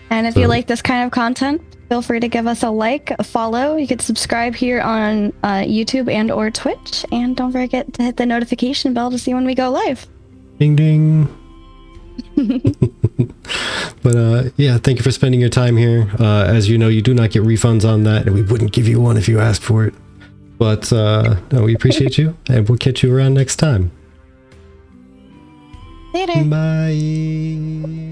C: And if you like this kind of content, feel free to give us a like, a follow. You could subscribe here on YouTube and or Twitch. And don't forget to hit the notification bell to see when we go live.
B: Ding, ding. But yeah, thank you for spending your time here. As you know, you do not get refunds on that, and we wouldn't give you one if you asked for it. But no, we appreciate you, and we'll catch you around next time.
C: Later.
B: Bye.